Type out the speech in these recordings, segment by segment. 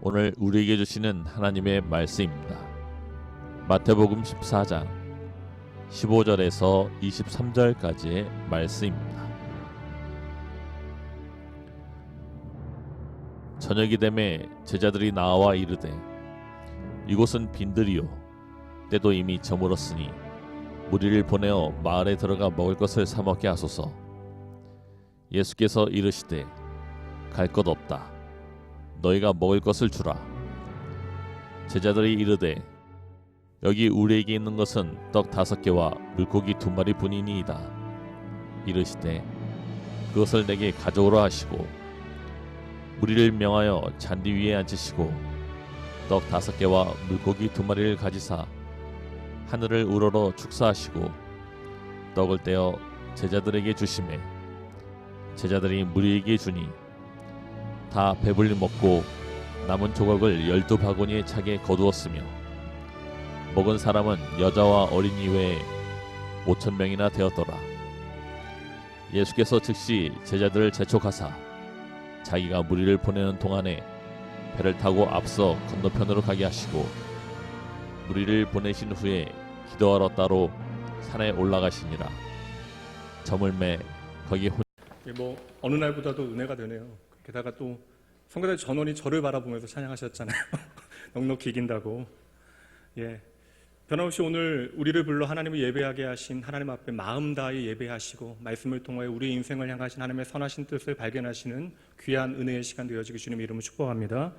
오늘 우리에게 주시는 하나님의 말씀입니다. 마태복음 14장 15절에서 23절까지의 말씀입니다. 저녁이 되매 제자들이 나와 이르되 이곳은 빈들이요 때도 이미 저물었으니 무리를 보내어 마을에 들어가 먹을 것을 사 먹게 하소서. 예수께서 이르시되 갈 것 없다. 너희가 먹을 것을 주라. 제자들이 이르되 여기 우리에게 있는 것은 떡 5개와 물고기 2마리 뿐이니이다. 이르시되 그것을 내게 가져오라 하시고 무리를 명하여 잔디 위에 앉히시고 떡 5개와 물고기 2마리를 가지사 하늘을 우러러 축사하시고 떡을 떼어 제자들에게 주시매 제자들이 무리에게 주니 다 배불리 먹고 남은 조각을 12바구니에 차게 거두었으며 먹은 사람은 여자와 어린이 외에 5,000명이나 되었더라. 예수께서 즉시 제자들을 재촉하사 자기가 무리를 보내는 동안에 배를 타고 앞서 건너편으로 가게 하시고 무리를 보내신 후에 기도하러 따로 산에 올라가시니라. 저물매 거기 어느 날보다도 은혜가 되네요. 게다가 또 성가대 전원이 저를 바라보면서 찬양하셨잖아요. 넉넉히 이긴다고. 변함없이 오늘 우리를 불러 하나님을 예배하게 하신 하나님 앞에 마음 다해 예배하시고 말씀을 통하여 우리 인생을 향하신 하나님의 선하신 뜻을 발견하시는 귀한 은혜의 시간 되어지기 주님의 이름을 축복합니다.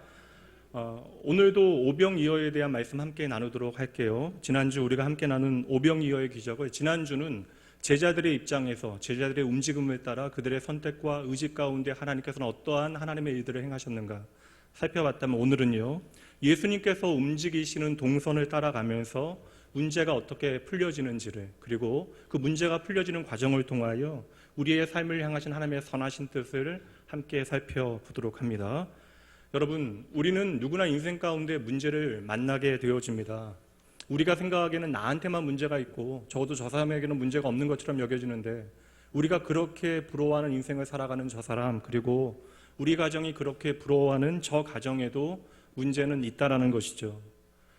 오늘도 오병이어에 대한 말씀 함께 나누도록 할게요. 지난주 우리가 함께 나눈 오병이어의 기적을 지난주는 제자들의 입장에서 제자들의 움직임에 따라 그들의 선택과 의지 가운데 하나님께서는 어떠한 하나님의 일들을 행하셨는가 살펴봤다면 오늘은요, 예수님께서 움직이시는 동선을 따라가면서 문제가 어떻게 풀려지는지를, 그리고 그 문제가 풀려지는 과정을 통하여 우리의 삶을 향하신 하나님의 선하신 뜻을 함께 살펴보도록 합니다. 여러분, 우리는 누구나 인생 가운데 문제를 만나게 되어집니다. 우리가 생각하기에는 나한테만 문제가 있고 적어도 저 사람에게는 문제가 없는 것처럼 여겨지는데, 우리가 그렇게 부러워하는 인생을 살아가는 저 사람, 그리고 우리 가정이 그렇게 부러워하는 저 가정에도 문제는 있다라는 것이죠.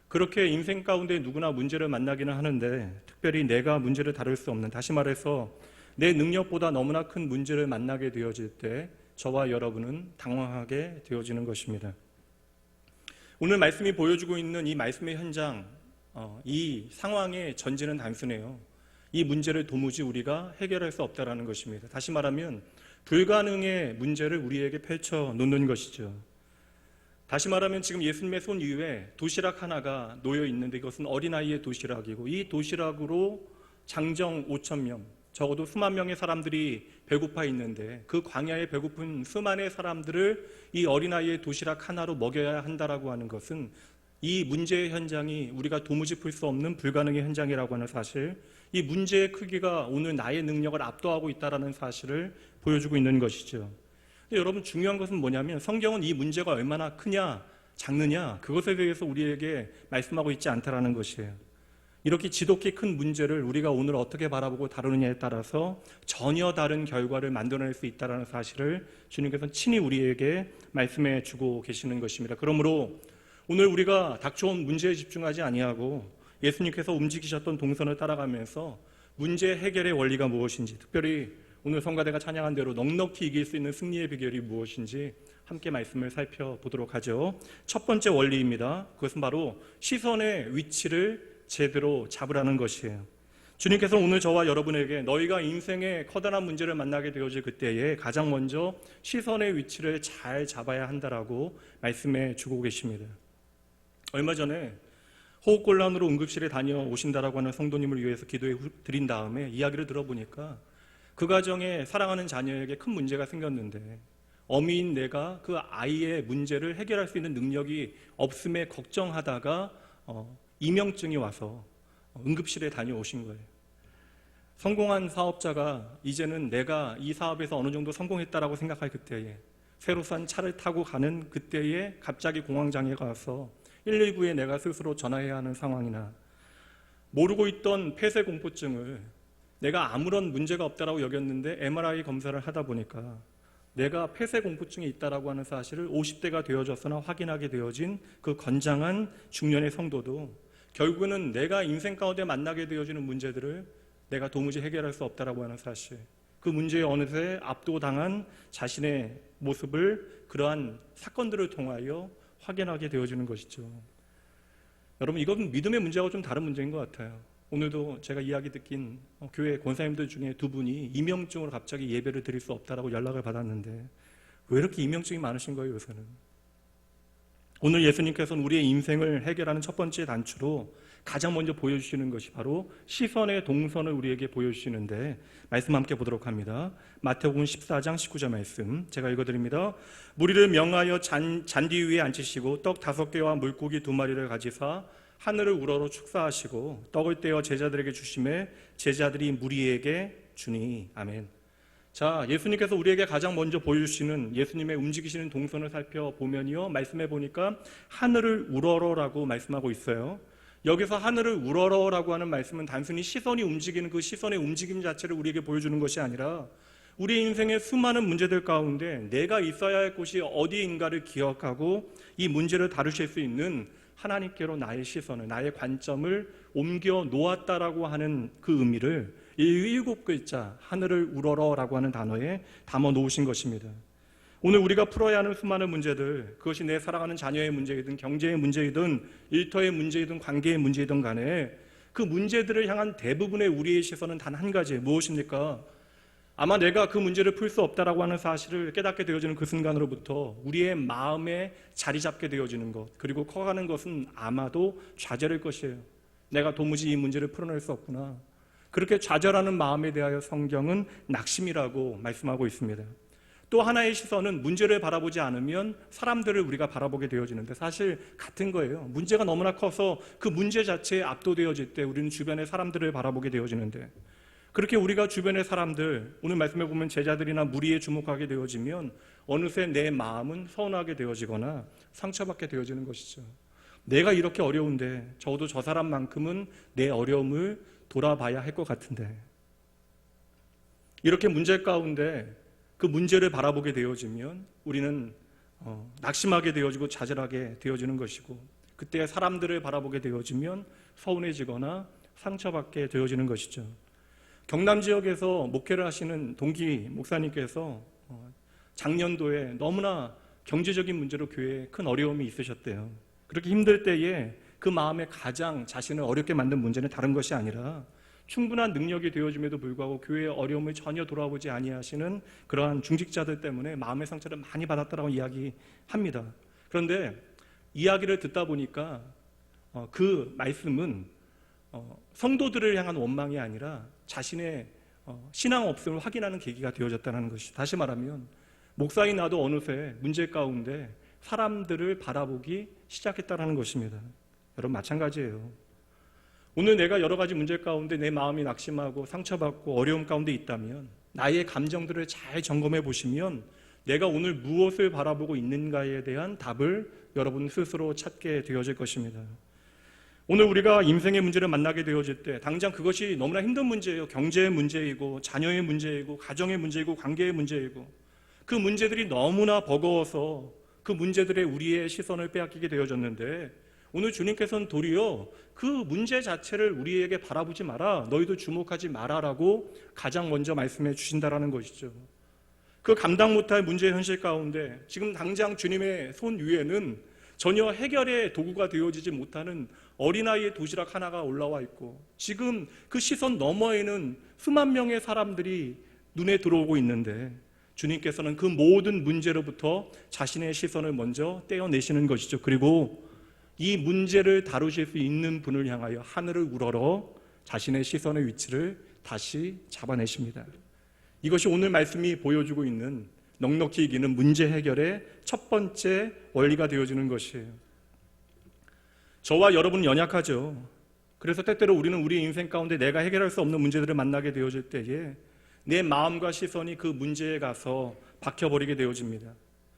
그렇게 인생 가운데 누구나 문제를 만나기는 하는데, 특별히 내가 문제를 다룰 수 없는, 다시 말해서 내 능력보다 너무나 큰 문제를 만나게 되어질 때 저와 여러분은 당황하게 되어지는 것입니다. 오늘 말씀이 보여주고 있는 이 말씀의 현장, 이 상황의 전제는 단순해요. 이 문제를 도무지 우리가 해결할 수 없다라는 것입니다. 다시 말하면 불가능의 문제를 우리에게 펼쳐 놓는 것이죠. 다시 말하면 지금 예수님의 손 위에 도시락 하나가 놓여 있는데 이것은 어린아이의 도시락이고, 이 도시락으로 장정 5,000명, 적어도 수만 명의 사람들이 배고파 있는데 그 광야에 배고픈 수만의 사람들을 이 어린아이의 도시락 하나로 먹여야 한다라고 하는 것은 이 문제의 현장이 우리가 도무지 풀 수 없는 불가능의 현장이라고 하는 사실, 이 문제의 크기가 오늘 나의 능력을 압도하고 있다는 사실을 보여주고 있는 것이죠. 근데 여러분, 중요한 것은 뭐냐면 성경은 이 문제가 얼마나 크냐 작느냐 그것에 대해서 우리에게 말씀하고 있지 않다라는 것이에요. 이렇게 지독히 큰 문제를 우리가 오늘 어떻게 바라보고 다루느냐에 따라서 전혀 다른 결과를 만들어낼 수 있다는 사실을 주님께서는 친히 우리에게 말씀해 주고 계시는 것입니다. 그러므로 오늘 우리가 닥쳐온 문제에 집중하지 아니하고 예수님께서 움직이셨던 동선을 따라가면서 문제 해결의 원리가 무엇인지, 특별히 오늘 성가대가 찬양한 대로 넉넉히 이길 수 있는 승리의 비결이 무엇인지 함께 말씀을 살펴보도록 하죠. 첫 번째 원리입니다. 그것은 바로 시선의 위치를 제대로 잡으라는 것이에요. 주님께서 오늘 저와 여러분에게 너희가 인생의 커다란 문제를 만나게 되어질 그때에 가장 먼저 시선의 위치를 잘 잡아야 한다라고 말씀해 주고 계십니다. 얼마 전에 호흡곤란으로 응급실에 다녀오신다라고 하는 성도님을 위해서 기도해 드린 다음에 이야기를 들어보니까 그 가정에 사랑하는 자녀에게 큰 문제가 생겼는데 어미인 내가 그 아이의 문제를 해결할 수 있는 능력이 없음에 걱정하다가 이명증이 와서 응급실에 다녀오신 거예요. 성공한 사업자가 이제는 내가 이 사업에서 어느 정도 성공했다라고 생각할 그때에, 새로 산 차를 타고 가는 그때에 갑자기 공황장애가 와서 119에 내가 스스로 전화해야 하는 상황이나, 모르고 있던 폐쇄공포증을 내가 아무런 문제가 없다라고 여겼는데 MRI 검사를 하다 보니까 내가 폐쇄 공포증이 있다라고 하는 사실을 50대가 되어져서나 확인하게 되어진 그 건장한 중년의 성도도 결국은 내가 인생 가운데 만나게 되어지는 문제들을 내가 도무지 해결할 수 없다라고 하는 사실, 그 문제에 어느새 압도당한 자신의 모습을 그러한 사건들을 통하여 확인하게 되어지는 것이죠. 여러분, 이건 믿음의 문제하고 좀 다른 문제인 것 같아요. 오늘도 제가 이야기 듣긴 교회 권사님들 중에 두 분이 이명증으로 갑자기 예배를 드릴 수 없다라고 연락을 받았는데 왜 이렇게 이명증이 많으신 거예요, 요새는? 오늘 예수님께서는 우리의 인생을 해결하는 첫 번째 단추로 가장 먼저 보여주시는 것이 바로 시선의 동선을 우리에게 보여주시는데, 말씀 함께 보도록 합니다. 마태복음 14장 19절 말씀 제가 읽어드립니다. 무리를 명하여 잔디 위에 앉히시고 떡 5개와 물고기 2마리를 가지사 하늘을 우러러 축사하시고 떡을 떼어 제자들에게 주심에 제자들이 무리에게 주니. 아멘. 자, 예수님께서 우리에게 가장 먼저 보여주시는 예수님의 움직이시는 동선을 살펴보면요, 말씀해 보니까 하늘을 우러러라고 말씀하고 있어요. 여기서 하늘을 우러러라고 하는 말씀은 단순히 시선이 움직이는 그 시선의 움직임 자체를 우리에게 보여주는 것이 아니라 우리 인생의 수많은 문제들 가운데 내가 있어야 할 곳이 어디인가를 기억하고 이 문제를 다루실 수 있는 하나님께로 나의 시선을, 나의 관점을 옮겨 놓았다라고 하는 그 의미를 이 7글자 하늘을 우러러라고 하는 단어에 담아 놓으신 것입니다. 오늘 우리가 풀어야 하는 수많은 문제들, 그것이 내 사랑하는 자녀의 문제이든 경제의 문제이든 일터의 문제이든 관계의 문제이든 간에 그 문제들을 향한 대부분의 우리의 시선은 단 한 가지, 무엇입니까? 아마 내가 그 문제를 풀 수 없다라고 하는 사실을 깨닫게 되어지는 그 순간으로부터 우리의 마음에 자리 잡게 되어지는 것, 그리고 커가는 것은 아마도 좌절일 것이에요. 내가 도무지 이 문제를 풀어낼 수 없구나. 그렇게 좌절하는 마음에 대하여 성경은 낙심이라고 말씀하고 있습니다. 또 하나의 시선은 문제를 바라보지 않으면 사람들을 우리가 바라보게 되어지는데, 사실 같은 거예요. 문제가 너무나 커서 그 문제 자체에 압도되어질 때 우리는 주변의 사람들을 바라보게 되어지는데, 그렇게 우리가 주변의 사람들, 오늘 말씀해 보면 제자들이나 무리에 주목하게 되어지면 어느새 내 마음은 서운하게 되어지거나 상처받게 되어지는 것이죠. 내가 이렇게 어려운데 적어도 저 사람만큼은 내 어려움을 돌아봐야 할 것 같은데, 이렇게 문제 가운데 그 문제를 바라보게 되어지면 우리는 낙심하게 되어지고 좌절하게 되어지는 것이고, 그때 사람들을 바라보게 되어지면 서운해지거나 상처받게 되어지는 것이죠. 경남 지역에서 목회를 하시는 동기 목사님께서 작년도에 너무나 경제적인 문제로 교회에 큰 어려움이 있으셨대요. 그렇게 힘들 때에 그 마음에 가장 자신을 어렵게 만든 문제는 다른 것이 아니라 충분한 능력이 되어짐에도 불구하고 교회의 어려움을 전혀 돌아보지 아니하시는 그러한 중직자들 때문에 마음의 상처를 많이 받았다고 이야기합니다. 그런데 이야기를 듣다 보니까 그 말씀은 성도들을 향한 원망이 아니라 자신의 신앙 없음을 확인하는 계기가 되어졌다는 것이, 다시 말하면 목사인 나도 어느새 문제 가운데 사람들을 바라보기 시작했다는 것입니다. 여러분, 마찬가지예요. 오늘 내가 여러 가지 문제 가운데 내 마음이 낙심하고 상처받고 어려움 가운데 있다면 나의 감정들을 잘 점검해 보시면 내가 오늘 무엇을 바라보고 있는가에 대한 답을 여러분 스스로 찾게 되어질 것입니다. 오늘 우리가 인생의 문제를 만나게 되어질 때 당장 그것이 너무나 힘든 문제예요. 경제의 문제이고 자녀의 문제이고 가정의 문제이고 관계의 문제이고, 그 문제들이 너무나 버거워서 그 문제들에 우리의 시선을 빼앗기게 되어졌는데, 오늘 주님께서는 도리어 그 문제 자체를 우리에게 바라보지 마라, 너희도 주목하지 마라라고 가장 먼저 말씀해 주신다라는 것이죠. 그 감당 못할 문제의 현실 가운데 지금 당장 주님의 손 위에는 전혀 해결의 도구가 되어지지 못하는 어린아이의 도시락 하나가 올라와 있고, 지금 그 시선 너머에는 수만 명의 사람들이 눈에 들어오고 있는데 주님께서는 그 모든 문제로부터 자신의 시선을 먼저 떼어내시는 것이죠. 그리고 이 문제를 다루실 수 있는 분을 향하여 하늘을 우러러 자신의 시선의 위치를 다시 잡아내십니다. 이것이 오늘 말씀이 보여주고 있는 넉넉히 이기는 문제 해결의 첫 번째 원리가 되어지는 것이에요. 저와 여러분은 연약하죠. 그래서 때때로 우리는 우리 인생 가운데 내가 해결할 수 없는 문제들을 만나게 되어질 때에 내 마음과 시선이 그 문제에 가서 박혀버리게 되어집니다.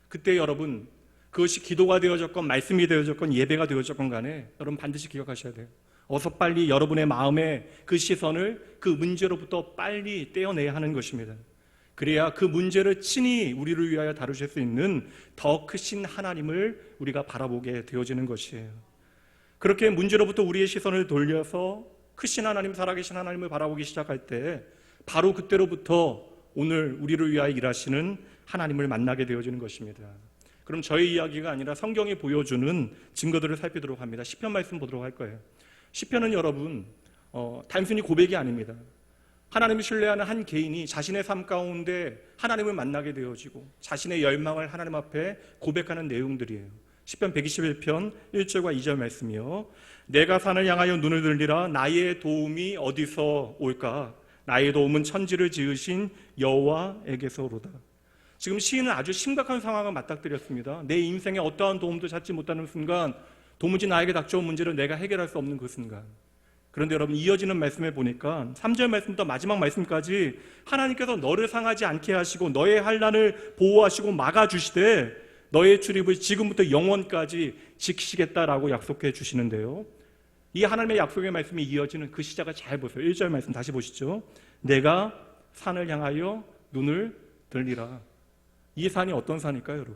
그때 여러분, 그것이 기도가 되어졌건 말씀이 되어졌건 예배가 되어졌건 간에 여러분 반드시 기억하셔야 돼요. 어서 빨리 여러분의 마음에 그 시선을 그 문제로부터 빨리 떼어내야 하는 것입니다. 그래야 그 문제를 친히 우리를 위하여 다루실 수 있는 더 크신 하나님을 우리가 바라보게 되어지는 것이에요. 그렇게 문제로부터 우리의 시선을 돌려서 크신 하나님, 살아계신 하나님을 바라보기 시작할 때 바로 그때로부터 오늘 우리를 위하여 일하시는 하나님을 만나게 되어지는 것입니다. 그럼 저의 이야기가 아니라 성경이 보여주는 증거들을 살피도록 합니다. 시편 말씀 보도록 할 거예요. 시편은 여러분 단순히 고백이 아닙니다. 하나님을 신뢰하는 한 개인이 자신의 삶 가운데 하나님을 만나게 되어지고 자신의 열망을 하나님 앞에 고백하는 내용들이에요. 시편 121편 1절과 2절 말씀이요. 내가 산을 향하여 눈을 들리라. 나의 도움이 어디서 올까? 나의 도움은 천지를 지으신 여호와에게서 오로다. 지금 시인은 아주 심각한 상황을 맞닥뜨렸습니다. 내 인생에 어떠한 도움도 찾지 못하는 순간, 도무지 나에게 닥쳐온 문제를 내가 해결할 수 없는 그 순간. 그런데 여러분, 이어지는 말씀에 보니까 3절 말씀부터 마지막 말씀까지 하나님께서 너를 상하지 않게 하시고 너의 환난을 보호하시고 막아주시되 너의 출입을 지금부터 영원까지 지키시겠다라고 약속해 주시는데요. 이 하나님의 약속의 말씀이 이어지는 그 시작을 잘 보세요. 1절 말씀 다시 보시죠. 내가 산을 향하여 눈을 들리라. 이 산이 어떤 산일까요, 여러분?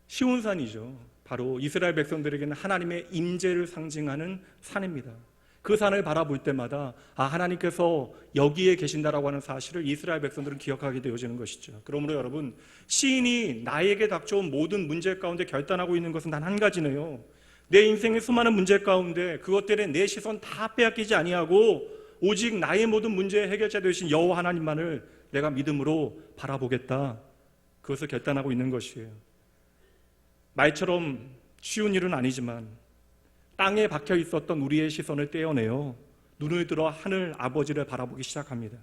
시온산이죠. 바로 이스라엘 백성들에게는 하나님의 임재를 상징하는 산입니다. 그 산을 바라볼 때마다 하나님께서 여기에 계신다라고 하는 사실을 이스라엘 백성들은 기억하게 되어지는 것이죠. 그러므로 여러분, 시인이 나에게 닥쳐온 모든 문제 가운데 결단하고 있는 것은 단 한 가지네요. 내 인생의 수많은 문제 가운데 그것들에 내 시선 다 빼앗기지 아니하고 오직 나의 모든 문제의 해결자 되신 여호와 하나님만을 내가 믿음으로 바라보겠다. 그것을 결단하고 있는 것이에요. 말처럼 쉬운 일은 아니지만 땅에 박혀 있었던 우리의 시선을 떼어내어 눈을 들어 하늘 아버지를 바라보기 시작합니다.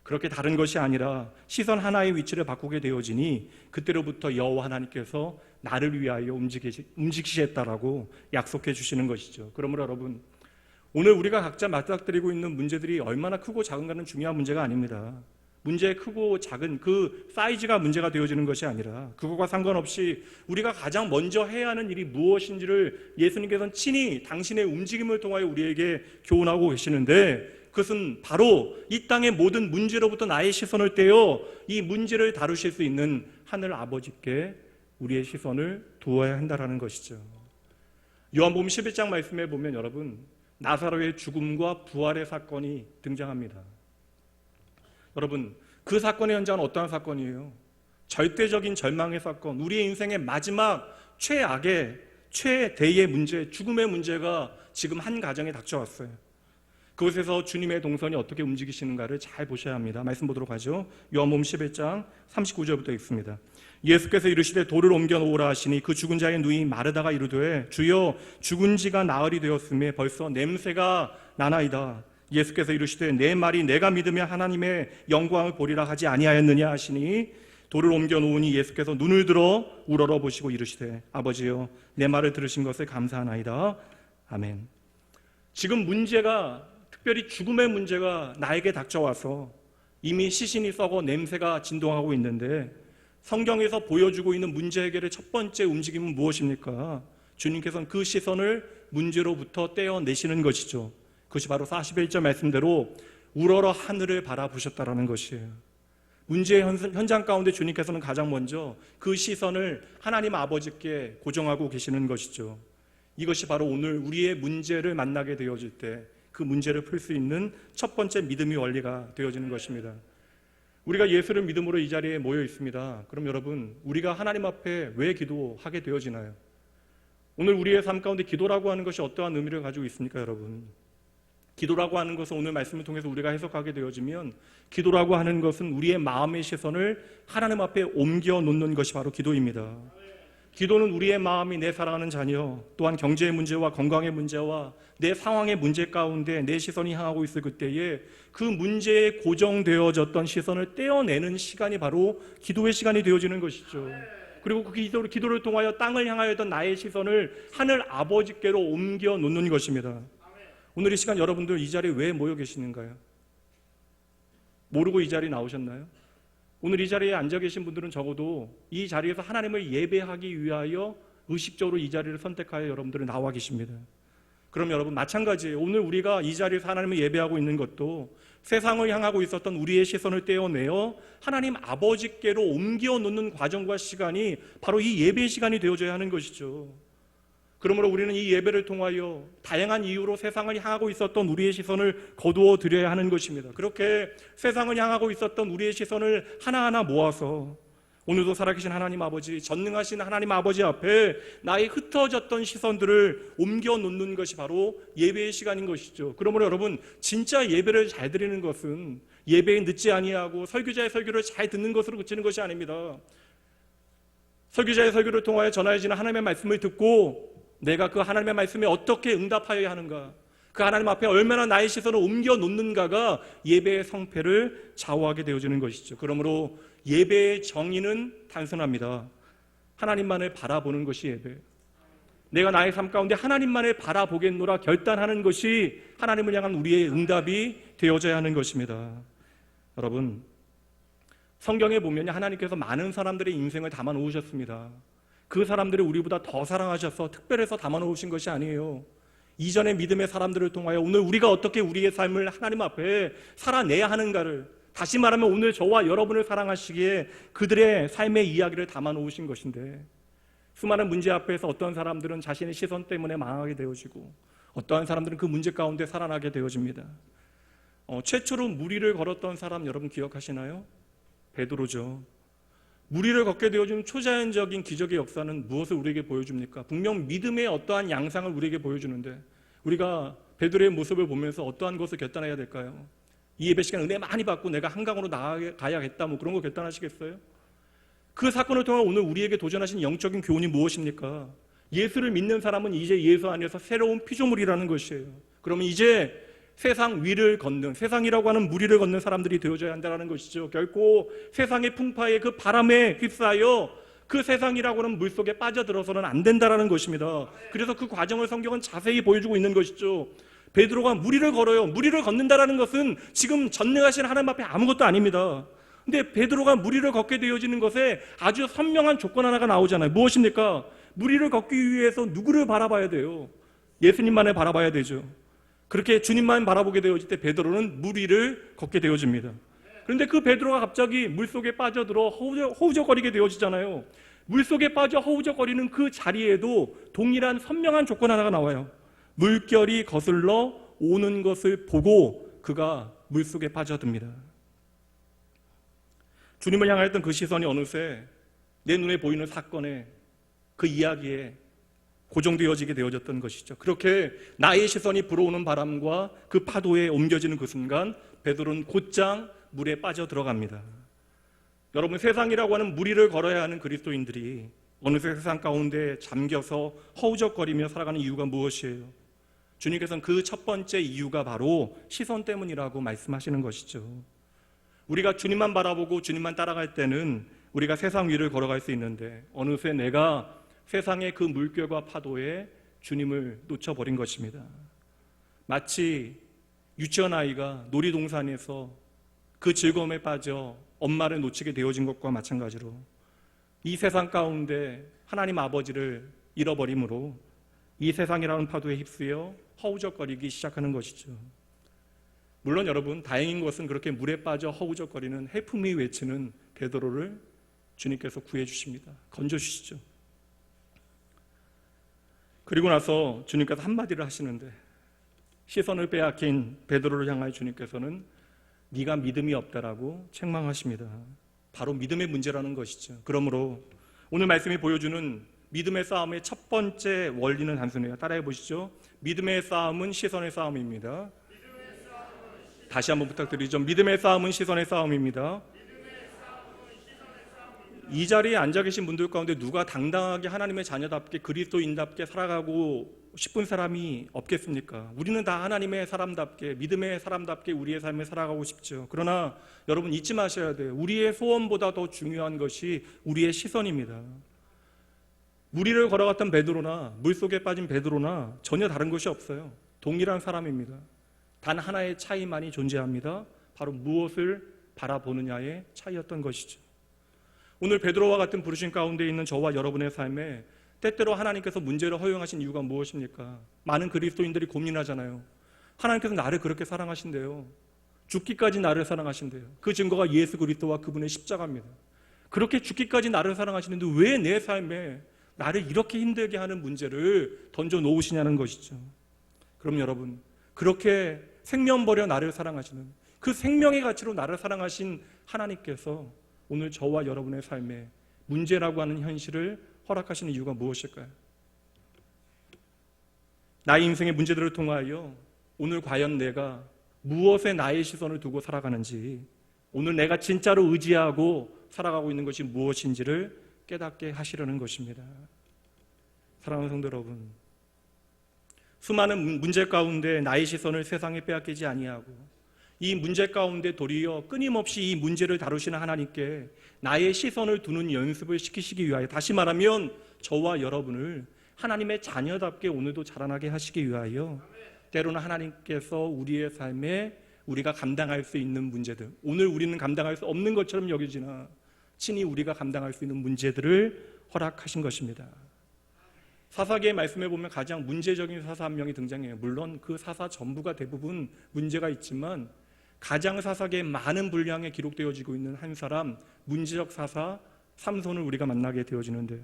그렇게 다른 것이 아니라 시선 하나의 위치를 바꾸게 되어지니 그때로부터 여호와 하나님께서 나를 위하여 움직이시겠다라고 약속해 주시는 것이죠. 그러므로 여러분, 오늘 우리가 각자 맞닥뜨리고 있는 문제들이 얼마나 크고 작은가는 중요한 문제가 아닙니다. 문제의 크고 작은 그 사이즈가 문제가 되어지는 것이 아니라 그것과 상관없이 우리가 가장 먼저 해야 하는 일이 무엇인지를 예수님께서는 친히 당신의 움직임을 통하여 우리에게 교훈하고 계시는데, 그것은 바로 이 땅의 모든 문제로부터 나의 시선을 떼어 이 문제를 다루실 수 있는 하늘 아버지께 우리의 시선을 두어야 한다는 것이죠. 요한복음 11장 말씀에 보면 여러분, 나사로의 죽음과 부활의 사건이 등장합니다. 여러분, 그 사건의 현장은 어떠한 사건이에요? 절대적인 절망의 사건, 우리의 인생의 마지막 최악의 최대의 문제, 죽음의 문제가 지금 한 가정에 닥쳐왔어요. 그곳에서 주님의 동선이 어떻게 움직이시는가를 잘 보셔야 합니다. 말씀 보도록 하죠. 요한복음 11장 39절부터 읽습니다. 예수께서 이르시되 돌을 옮겨 놓으라 하시니 그 죽은 자의 누이 마르다가 이르되 주여 죽은 지가 나흘이 되었음에 벌써 냄새가 나나이다. 예수께서 이르시되 내 말이 내가 믿으면 하나님의 영광을 보리라 하지 아니하였느냐 하시니 돌을 옮겨 놓으니 예수께서 눈을 들어 우러러 보시고 이르시되 아버지여 내 말을 들으신 것을 감사하나이다. 아멘. 지금 문제가, 특별히 죽음의 문제가 나에게 닥쳐와서 이미 시신이 썩어 냄새가 진동하고 있는데, 성경에서 보여주고 있는 문제 해결의 첫 번째 움직임은 무엇입니까? 주님께서는 그 시선을 문제로부터 떼어내시는 것이죠. 그것이 바로 41절 말씀대로 우러러 하늘을 바라보셨다라는 것이에요. 문제의 현장 가운데 주님께서는 가장 먼저 그 시선을 하나님 아버지께 고정하고 계시는 것이죠. 이것이 바로 오늘 우리의 문제를 만나게 되어질 때 그 문제를 풀 수 있는 첫 번째 믿음의 원리가 되어지는 것입니다. 우리가 예수를 믿음으로 이 자리에 모여 있습니다. 그럼 여러분, 우리가 하나님 앞에 왜 기도하게 되어지나요? 오늘 우리의 삶 가운데 기도라고 하는 것이 어떠한 의미를 가지고 있습니까, 여러분? 기도라고 하는 것은 오늘 말씀을 통해서 우리가 해석하게 되어지면, 기도라고 하는 것은 우리의 마음의 시선을 하나님 앞에 옮겨 놓는 것이 바로 기도입니다. 기도는 우리의 마음이 내 사랑하는 자녀, 또한 경제의 문제와 건강의 문제와 내 상황의 문제 가운데 내 시선이 향하고 있을 그때에 그 문제에 고정되어졌던 시선을 떼어내는 시간이 바로 기도의 시간이 되어지는 것이죠. 그리고 그 기도를 통하여 땅을 향하였던 나의 시선을 하늘 아버지께로 옮겨 놓는 것입니다. 오늘 이 시간 여러분들 이 자리에 왜 모여 계시는가요? 모르고 이 자리에 나오셨나요? 오늘 이 자리에 앉아 계신 분들은 적어도 이 자리에서 하나님을 예배하기 위하여 의식적으로 이 자리를 선택하여 여러분들은 나와 계십니다. 그럼 여러분 마찬가지예요. 오늘 우리가 이 자리에서 하나님을 예배하고 있는 것도 세상을 향하고 있었던 우리의 시선을 떼어내어 하나님 아버지께로 옮겨 놓는 과정과 시간이 바로 이 예배의 시간이 되어져야 하는 것이죠. 그러므로 우리는 이 예배를 통하여 다양한 이유로 세상을 향하고 있었던 우리의 시선을 거두어 드려야 하는 것입니다. 그렇게 세상을 향하고 있었던 우리의 시선을 하나하나 모아서 오늘도 살아계신 하나님 아버지, 전능하신 하나님 아버지 앞에 나의 흩어졌던 시선들을 옮겨 놓는 것이 바로 예배의 시간인 것이죠. 그러므로 여러분, 진짜 예배를 잘 드리는 것은 예배에 늦지 아니하고 설교자의 설교를 잘 듣는 것으로 그치는 것이 아닙니다. 설교자의 설교를 통하여 전하여지는 하나님의 말씀을 듣고 내가 그 하나님의 말씀에 어떻게 응답하여야 하는가, 그 하나님 앞에 얼마나 나의 시선을 옮겨 놓는가가 예배의 성패를 좌우하게 되어지는 것이죠. 그러므로 예배의 정의는 단순합니다. 하나님만을 바라보는 것이 예배. 내가 나의 삶 가운데 하나님만을 바라보겠노라 결단하는 것이 하나님을 향한 우리의 응답이 되어져야 하는 것입니다. 여러분, 성경에 보면 하나님께서 많은 사람들의 인생을 담아 놓으셨습니다. 그 사람들이 우리보다 더 사랑하셔서 특별해서 담아 놓으신 것이 아니에요. 이전의 믿음의 사람들을 통하여 오늘 우리가 어떻게 우리의 삶을 하나님 앞에 살아내야 하는가를, 다시 말하면 오늘 저와 여러분을 사랑하시기에 그들의 삶의 이야기를 담아 놓으신 것인데, 수많은 문제 앞에서 어떠한 사람들은 자신의 시선 때문에 망하게 되어지고 어떠한 사람들은 그 문제 가운데 살아나게 되어집니다. 최초로 무리를 걸었던 사람 여러분 기억하시나요? 베드로죠. 무리를 걷게 되어준 초자연적인 기적의 역사는 무엇을 우리에게 보여줍니까? 분명 믿음의 어떠한 양상을 우리에게 보여주는데 우리가 베드로의 모습을 보면서 어떠한 것을 결단해야 될까요? 이 예배 시간 은혜 많이 받고 내가 한강으로 나아가야겠다 뭐 그런 거 결단하시겠어요? 그 사건을 통해 오늘 우리에게 도전하신 영적인 교훈이 무엇입니까? 예수를 믿는 사람은 이제 예수 안에서 새로운 피조물이라는 것이에요. 그러면 이제 세상 위를 걷는, 세상이라고 하는 무리를 걷는 사람들이 되어져야 한다는 것이죠. 결코 세상의 풍파에 그 바람에 휩싸여 그 세상이라고 하는 물속에 빠져들어서는 안 된다는 것입니다. 그래서 그 과정을 성경은 자세히 보여주고 있는 것이죠. 베드로가 무리를 걸어요. 무리를 걷는다는 것은 지금 전능하신 하나님 앞에 아무것도 아닙니다. 근데 베드로가 무리를 걷게 되어지는 것에 아주 선명한 조건 하나가 나오잖아요. 무엇입니까? 무리를 걷기 위해서 누구를 바라봐야 돼요? 예수님만을 바라봐야 되죠. 그렇게 주님만 바라보게 되어질 때 베드로는 무리를 걷게 되어집니다. 그런데 그 베드로가 갑자기 물속에 빠져들어 허우적거리게 되어지잖아요. 물속에 빠져 허우적거리는 그 자리에도 동일한 선명한 조건 하나가 나와요. 물결이 거슬러 오는 것을 보고 그가 물속에 빠져듭니다. 주님을 향하였던 그 시선이 어느새 내 눈에 보이는 사건에, 그 이야기에 고정되어지게 되어졌던 것이죠. 그렇게 나의 시선이 불어오는 바람과 그 파도에 옮겨지는 그 순간 베드로는 곧장 물에 빠져 들어갑니다. 여러분, 세상이라고 하는 무리를 걸어야 하는 그리스도인들이 어느새 세상 가운데 잠겨서 허우적거리며 살아가는 이유가 무엇이에요? 주님께서는 그 첫 번째 이유가 바로 시선 때문이라고 말씀하시는 것이죠. 우리가 주님만 바라보고 주님만 따라갈 때는 우리가 세상 위를 걸어갈 수 있는데 어느새 내가 세상의 그 물결과 파도에 주님을 놓쳐버린 것입니다. 마치 유치원 아이가 놀이동산에서 그 즐거움에 빠져 엄마를 놓치게 되어진 것과 마찬가지로 이 세상 가운데 하나님 아버지를 잃어버림으로 이 세상이라는 파도에 휩쓰여 허우적거리기 시작하는 것이죠. 물론 여러분, 다행인 것은 그렇게 물에 빠져 허우적거리는 해품이 외치는 베드로를 주님께서 구해주십니다. 건져주시죠. 그리고 나서 주님께서 한마디를 하시는데, 시선을 빼앗긴 베드로를 향하여 주님께서는 네가 믿음이 없다라고 책망하십니다. 바로 믿음의 문제라는 것이죠. 그러므로 오늘 말씀이 보여주는 믿음의 싸움의 첫 번째 원리는 단순해요. 따라해 보시죠. 믿음의 싸움은 시선의 싸움입니다. 다시 한번 부탁드리죠. 믿음의 싸움은 시선의 싸움입니다. 이 자리에 앉아 계신 분들 가운데 누가 당당하게 하나님의 자녀답게 그리스도인답게 살아가고 싶은 사람이 없겠습니까? 우리는 다 하나님의 사람답게, 믿음의 사람답게 우리의 삶을 살아가고 싶죠. 그러나 여러분 잊지 마셔야 돼요. 우리의 소원보다 더 중요한 것이 우리의 시선입니다. 무리를 걸어갔던 베드로나 물속에 빠진 베드로나 전혀 다른 것이 없어요. 동일한 사람입니다. 단 하나의 차이만이 존재합니다. 바로 무엇을 바라보느냐의 차이였던 것이죠. 오늘 베드로와 같은 부르심 가운데 있는 저와 여러분의 삶에 때때로 하나님께서 문제를 허용하신 이유가 무엇입니까? 많은 그리스도인들이 고민하잖아요. 하나님께서 나를 그렇게 사랑하신대요. 죽기까지 나를 사랑하신대요. 그 증거가 예수 그리스도와 그분의 십자가입니다. 그렇게 죽기까지 나를 사랑하시는데 왜 내 삶에 나를 이렇게 힘들게 하는 문제를 던져 놓으시냐는 것이죠. 그럼 여러분, 그렇게 생명 버려 나를 사랑하시는 그 생명의 가치로 나를 사랑하신 하나님께서 오늘 저와 여러분의 삶에 문제라고 하는 현실을 허락하시는 이유가 무엇일까요? 나의 인생의 문제들을 통하여 오늘 과연 내가 무엇에 나의 시선을 두고 살아가는지, 오늘 내가 진짜로 의지하고 살아가고 있는 것이 무엇인지를 깨닫게 하시려는 것입니다. 사랑하는 성도 여러분, 수많은 문제 가운데 나의 시선을 세상에 빼앗기지 아니하고 이 문제 가운데 도리어 끊임없이 이 문제를 다루시는 하나님께 나의 시선을 두는 연습을 시키시기 위하여, 다시 말하면 저와 여러분을 하나님의 자녀답게 오늘도 자라나게 하시기 위하여 때로는 하나님께서 우리의 삶에 우리가 감당할 수 있는 문제들, 오늘 우리는 감당할 수 없는 것처럼 여겨지나 친히 우리가 감당할 수 있는 문제들을 허락하신 것입니다. 사사기의 말씀에 보면 가장 문제적인 사사 한 명이 등장해요. 물론 그 사사 전부가 대부분 문제가 있지만 가장 사사기에 많은 분량에 기록되어지고 있는 한 사람, 문제적 사사 삼손을 우리가 만나게 되어지는데요.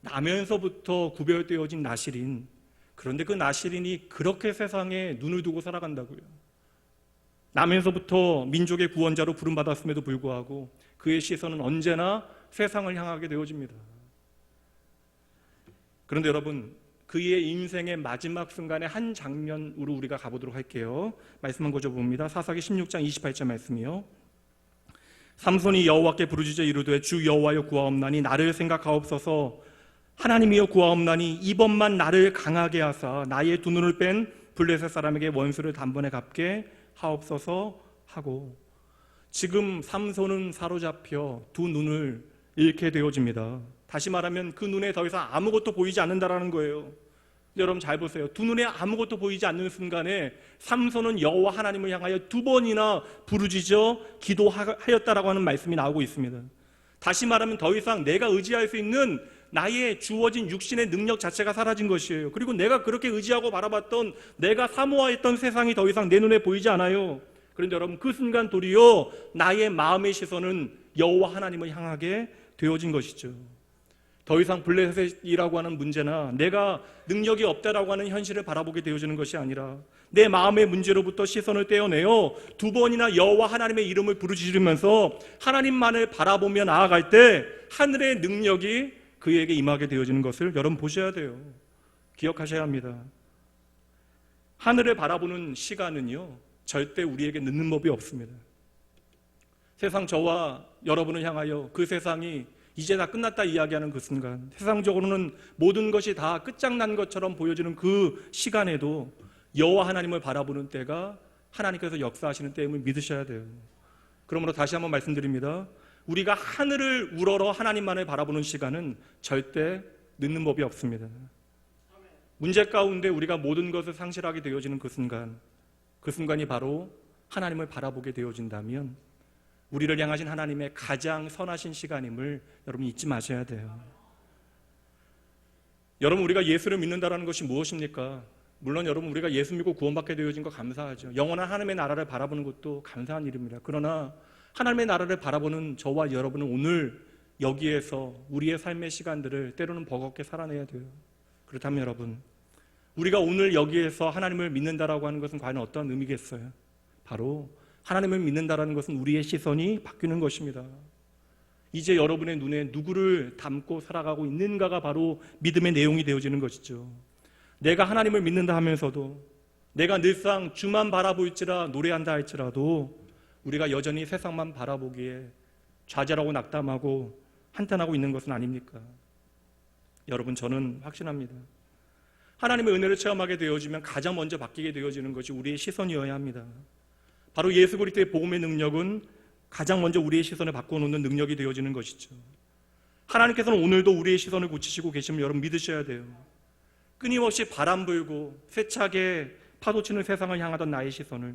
나면서부터 구별되어진 나실인, 그런데 그 나실인이 그렇게 세상에 눈을 두고 살아간다고요. 나면서부터 민족의 구원자로 부름받았음에도 불구하고 그의 시선은 언제나 세상을 향하게 되어집니다. 그런데 여러분, 그의 인생의 마지막 순간의 한 장면으로 우리가 가보도록 할게요. 말씀 한 구절 봅니다. 사사기 16장 28절 말씀이요. 삼손이 여호와께 부르짖어 이르되 주 여호와여 구하옵나니 나를 생각하옵소서. 하나님이여 구하옵나니 이번만 나를 강하게 하사 나의 두 눈을 뺀 블레셋 사람에게 원수를 단번에 갚게 하옵소서 하고, 지금 삼손은 사로잡혀 두 눈을 잃게 되어집니다. 다시 말하면 그 눈에 더 이상 아무것도 보이지 않는다라는 거예요. 여러분 잘 보세요. 두 눈에 아무것도 보이지 않는 순간에 삼손은 여호와 하나님을 향하여 두 번이나 부르짖어 기도하였다라고 하는 말씀이 나오고 있습니다. 다시 말하면 더 이상 내가 의지할 수 있는 나의 주어진 육신의 능력 자체가 사라진 것이에요. 그리고 내가 그렇게 의지하고 바라봤던, 내가 사모했던 세상이 더 이상 내 눈에 보이지 않아요. 그런데 여러분, 그 순간 도리어 나의 마음의 시선은 여호와 하나님을 향하게 되어진 것이죠. 더 이상 블레셋이라고 하는 문제나 내가 능력이 없다라고 하는 현실을 바라보게 되어지는 것이 아니라 내 마음의 문제로부터 시선을 떼어내어 두 번이나 여호와 하나님의 이름을 부르짖으면서 하나님만을 바라보며 나아갈 때 하늘의 능력이 그에게 임하게 되어지는 것을 여러분 보셔야 돼요. 기억하셔야 합니다. 하늘을 바라보는 시간은요, 절대 우리에게 늦는 법이 없습니다. 세상 저와 여러분을 향하여 그 세상이 이제 다 끝났다 이야기하는 그 순간, 세상적으로는 모든 것이 다 끝장난 것처럼 보여지는 그 시간에도 여호와 하나님을 바라보는 때가 하나님께서 역사하시는 때임을 믿으셔야 돼요. 그러므로 다시 한번 말씀드립니다. 우리가 하늘을 우러러 하나님만을 바라보는 시간은 절대 늦는 법이 없습니다. 문제 가운데 우리가 모든 것을 상실하게 되어지는 그 순간이 바로 하나님을 바라보게 되어진다면 우리를 향하신 하나님의 가장 선하신 시간임을 여러분 잊지 마셔야 돼요. 여러분, 우리가 예수를 믿는다는 것이 무엇입니까? 물론 여러분, 우리가 예수 믿고 구원받게 되어진 거 감사하죠. 영원한 하나님의 나라를 바라보는 것도 감사한 일입니다. 그러나 하나님의 나라를 바라보는 저와 여러분은 오늘 여기에서 우리의 삶의 시간들을 때로는 버겁게 살아내야 돼요. 그렇다면 여러분, 우리가 오늘 여기에서 하나님을 믿는다라고 하는 것은 과연 어떤 의미겠어요? 바로 하나님을 믿는다라는 것은 우리의 시선이 바뀌는 것입니다. 이제 여러분의 눈에 누구를 담고 살아가고 있는가가 바로 믿음의 내용이 되어지는 것이죠. 내가 하나님을 믿는다 하면서도 내가 늘상 주만 바라볼지라 노래한다 할지라도 우리가 여전히 세상만 바라보기에 좌절하고 낙담하고 한탄하고 있는 것은 아닙니까? 여러분, 저는 확신합니다. 하나님의 은혜를 체험하게 되어지면 가장 먼저 바뀌게 되어지는 것이 우리의 시선이어야 합니다. 바로 예수 그리스도의 복음의 능력은 가장 먼저 우리의 시선을 바꿔놓는 능력이 되어지는 것이죠. 하나님께서는 오늘도 우리의 시선을 고치시고 계시면 여러분 믿으셔야 돼요. 끊임없이 바람 불고 세차게 파도치는 세상을 향하던 나의 시선을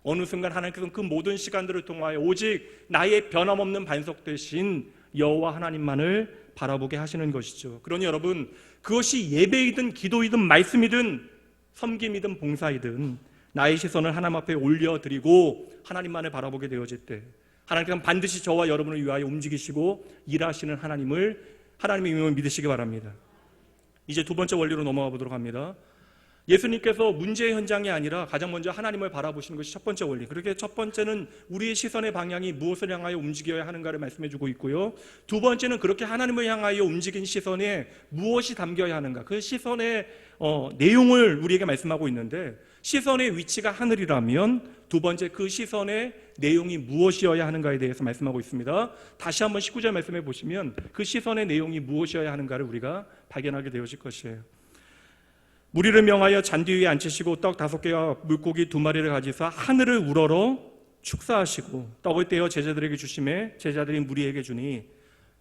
어느 순간 하나님께서는 그 모든 시간들을 통하여 오직 나의 변함없는 반석 되신 여호와 하나님만을 바라보게 하시는 것이죠. 그러니 여러분, 그것이 예배이든 기도이든 말씀이든 섬김이든 봉사이든 나의 시선을 하나님 앞에 올려드리고 하나님만을 바라보게 되어질 때 하나님께서는 반드시 저와 여러분을 위하여 움직이시고 일하시는 하나님의 이름을 믿으시기 바랍니다. 이제 두 번째 원리로 넘어가 보도록 합니다. 예수님께서 문제의 현장이 아니라 가장 먼저 하나님을 바라보시는 것이 첫 번째 원리. 그렇게 첫 번째는 우리의 시선의 방향이 무엇을 향하여 움직여야 하는가를 말씀해 주고 있고요. 두 번째는 그렇게 하나님을 향하여 움직인 시선에 무엇이 담겨야 하는가, 그 시선의 내용을 우리에게 말씀하고 있는데, 시선의 위치가 하늘이라면 두 번째 그 시선의 내용이 무엇이어야 하는가에 대해서 말씀하고 있습니다. 다시 한번 19절 말씀해 보시면 그 시선의 내용이 무엇이어야 하는가를 우리가 발견하게 되어질 것이에요. 무리를 명하여 잔디 위에 앉히시고 떡 5개와 물고기 2마리를 가지사 하늘을 우러러 축사하시고 떡을 떼어 제자들에게 주심에 제자들이 무리에게 주니,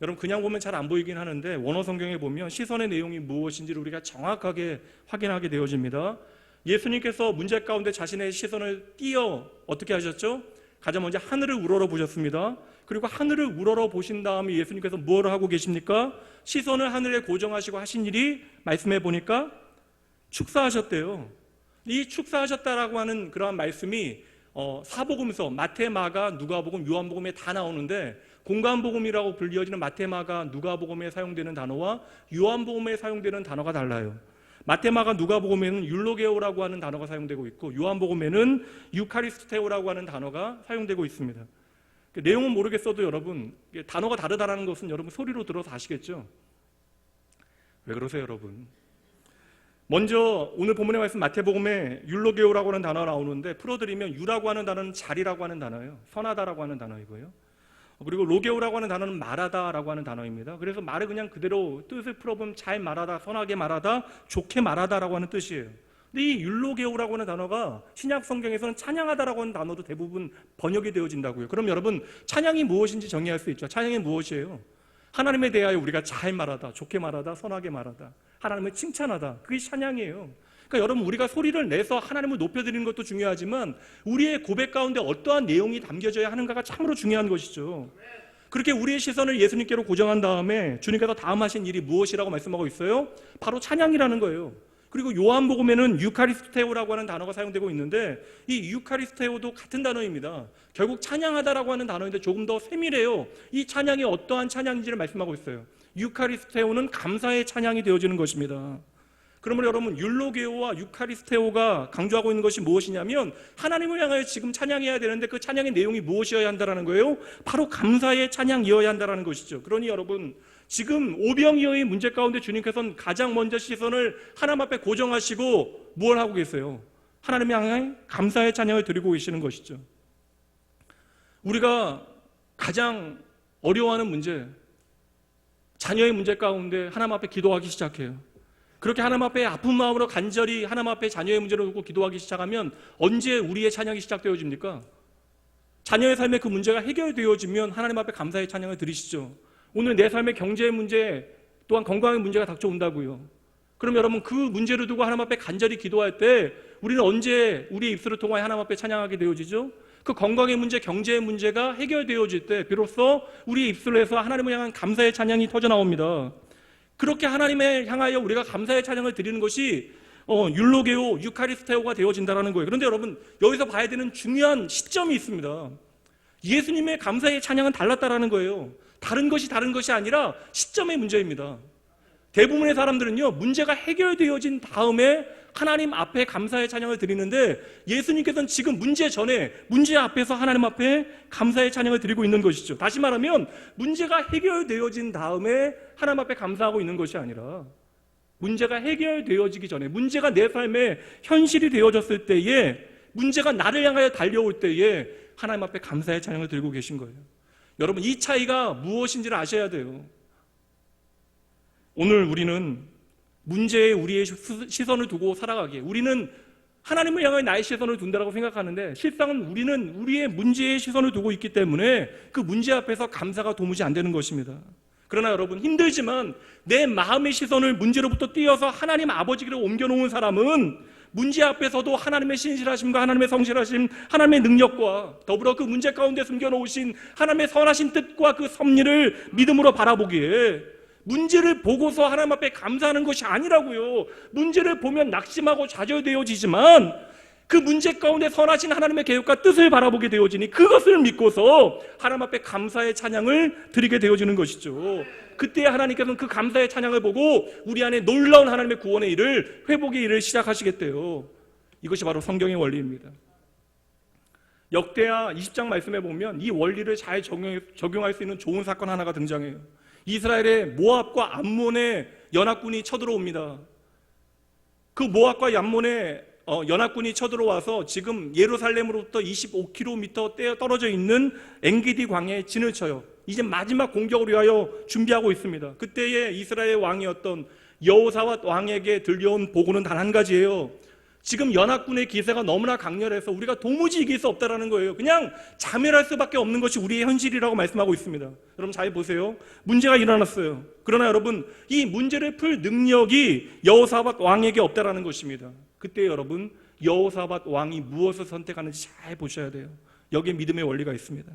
여러분 그냥 보면 잘 안 보이긴 하는데 원어 성경에 보면 시선의 내용이 무엇인지를 우리가 정확하게 확인하게 되어집니다. 예수님께서 문제 가운데 자신의 시선을 띄어 어떻게 하셨죠? 가장 먼저 하늘을 우러러 보셨습니다. 그리고 하늘을 우러러 보신 다음에 예수님께서 무엇을 하고 계십니까? 시선을 하늘에 고정하시고 하신 일이 말씀해 보니까 축사하셨대요. 이 축사하셨다라고 하는 그러한 말씀이 사복음서 마태, 마가, 누가복음, 요한복음에 다 나오는데, 공간복음이라고 불리어지는 마태, 마가, 누가복음에 사용되는 단어와 요한복음에 사용되는 단어가 달라요. 마태, 마가, 누가복음에는 율로게오라고 하는 단어가 사용되고 있고, 요한복음에는 유카리스테오라고 하는 단어가 사용되고 있습니다. 내용은 모르겠어도 여러분, 단어가 다르다는 것은 여러분 소리로 들어서 아시겠죠? 왜 그러세요 여러분? 먼저 오늘 본문의 말씀 마태복음에 율로게오라고 하는 단어가 나오는데, 풀어드리면 유라고 하는 단어는 자리라고 하는 단어예요. 선하다라고 하는 단어이고요. 그리고 로게오라고 하는 단어는 말하다라고 하는 단어입니다. 그래서 말을 그냥 그대로 뜻을 풀어보면 잘 말하다, 선하게 말하다, 좋게 말하다라고 하는 뜻이에요. 근데 이 율로게오라고 하는 단어가 신약 성경에서는 찬양하다라고 하는 단어도 대부분 번역이 되어진다고요. 그럼 여러분, 찬양이 무엇인지 정의할 수 있죠. 찬양이 무엇이에요? 하나님에 대하여 우리가 잘 말하다, 좋게 말하다, 선하게 말하다, 하나님을 칭찬하다, 그게 찬양이에요. 그러니까 여러분, 우리가 소리를 내서 하나님을 높여드리는 것도 중요하지만 우리의 고백 가운데 어떠한 내용이 담겨져야 하는가가 참으로 중요한 것이죠. 그렇게 우리의 시선을 예수님께로 고정한 다음에 주님께서 다음 하신 일이 무엇이라고 말씀하고 있어요? 바로 찬양이라는 거예요. 그리고 요한복음에는 유카리스테오라고 하는 단어가 사용되고 있는데, 이 유카리스테오도 같은 단어입니다. 결국 찬양하다라고 하는 단어인데 조금 더 세밀해요. 이 찬양이 어떠한 찬양인지를 말씀하고 있어요. 유카리스테오는 감사의 찬양이 되어지는 것입니다. 그러면 여러분, 율로게오와 유카리스테오가 강조하고 있는 것이 무엇이냐면, 하나님을 향하여 지금 찬양해야 되는데 그 찬양의 내용이 무엇이어야 한다는 거예요? 바로 감사의 찬양이어야 한다는 것이죠. 그러니 여러분, 지금 오병이어의 문제 가운데 주님께서는 가장 먼저 시선을 하나님 앞에 고정하시고 뭘 하고 계세요? 하나님 향해 감사의 찬양을 드리고 계시는 것이죠. 우리가 가장 어려워하는 문제, 자녀의 문제 가운데 하나님 앞에 기도하기 시작해요. 그렇게 하나님 앞에 아픈 마음으로 간절히 하나님 앞에 자녀의 문제를 두고 기도하기 시작하면 언제 우리의 찬양이 시작되어집니까? 자녀의 삶의 그 문제가 해결되어지면 하나님 앞에 감사의 찬양을 드리시죠. 오늘 내 삶의 경제의 문제 또한 건강의 문제가 닥쳐온다고요. 그럼 여러분, 그 문제를 두고 하나님 앞에 간절히 기도할 때 우리는 언제 우리의 입술을 통하여 하나님 앞에 찬양하게 되어지죠? 그 건강의 문제, 경제의 문제가 해결되어질 때 비로소 우리의 입술에서 하나님을 향한 감사의 찬양이 터져나옵니다. 그렇게 하나님을 향하여 우리가 감사의 찬양을 드리는 것이 율로게오, 유카리스테오가 되어진다는 거예요. 그런데 여러분, 여기서 봐야 되는 중요한 시점이 있습니다. 예수님의 감사의 찬양은 달랐다라는 거예요. 다른 것이 아니라 시점의 문제입니다. 대부분의 사람들은요, 문제가 해결되어진 다음에 하나님 앞에 감사의 찬양을 드리는데, 예수님께서는 지금 문제 전에, 문제 앞에서 하나님 앞에 감사의 찬양을 드리고 있는 것이죠. 다시 말하면 문제가 해결되어진 다음에 하나님 앞에 감사하고 있는 것이 아니라, 문제가 해결되어지기 전에, 문제가 내 삶에 현실이 되어졌을 때에, 문제가 나를 향하여 달려올 때에 하나님 앞에 감사의 찬양을 드리고 계신 거예요. 여러분, 이 차이가 무엇인지를 아셔야 돼요. 오늘 우리는 문제에 우리의 시선을 두고 살아가기에, 우리는 하나님을 향해 나의 시선을 둔다라고 생각하는데, 실상은 우리는 우리의 문제에 시선을 두고 있기 때문에 그 문제 앞에서 감사가 도무지 안 되는 것입니다. 그러나 여러분, 힘들지만 내 마음의 시선을 문제로부터 띄어서 하나님 아버지께로 옮겨놓은 사람은 문제 앞에서도 하나님의 신실하심과 하나님의 성실하심, 하나님의 능력과 더불어 그 문제 가운데 숨겨놓으신 하나님의 선하신 뜻과 그 섭리를 믿음으로 바라보기에 문제를 보고서 하나님 앞에 감사하는 것이 아니라고요. 문제를 보면 낙심하고 좌절되어지지만 그 문제 가운데 선하신 하나님의 계획과 뜻을 바라보게 되어지니 그것을 믿고서 하나님 앞에 감사의 찬양을 드리게 되어지는 것이죠. 그때 하나님께서는 그 감사의 찬양을 보고 우리 안에 놀라운 하나님의 구원의 일을, 회복의 일을 시작하시겠대요. 이것이 바로 성경의 원리입니다. 역대하 20장 말씀에 보면 이 원리를 잘 적용할 수 있는 좋은 사건 하나가 등장해요. 이스라엘의 모압과 암몬의 연합군이 쳐들어옵니다. 그 모압과 암몬의 연합군이 쳐들어와서 지금 예루살렘으로부터 25km 떨어져 있는 엔게디 광야에 진을 쳐요. 이제 마지막 공격을 위하여 준비하고 있습니다. 그때의 이스라엘 왕이었던 여호사밧 왕에게 들려온 보고는 단 한 가지예요. 지금 연합군의 기세가 너무나 강렬해서 우리가 도무지 이길 수 없다라는 거예요. 그냥 자멸할 수밖에 없는 것이 우리의 현실이라고 말씀하고 있습니다. 여러분 잘 보세요. 문제가 일어났어요. 그러나 여러분, 이 문제를 풀 능력이 여호사밧 왕에게 없다라는 것입니다. 그때 여러분, 여호사밧 왕이 무엇을 선택하는지 잘 보셔야 돼요. 여기에 믿음의 원리가 있습니다.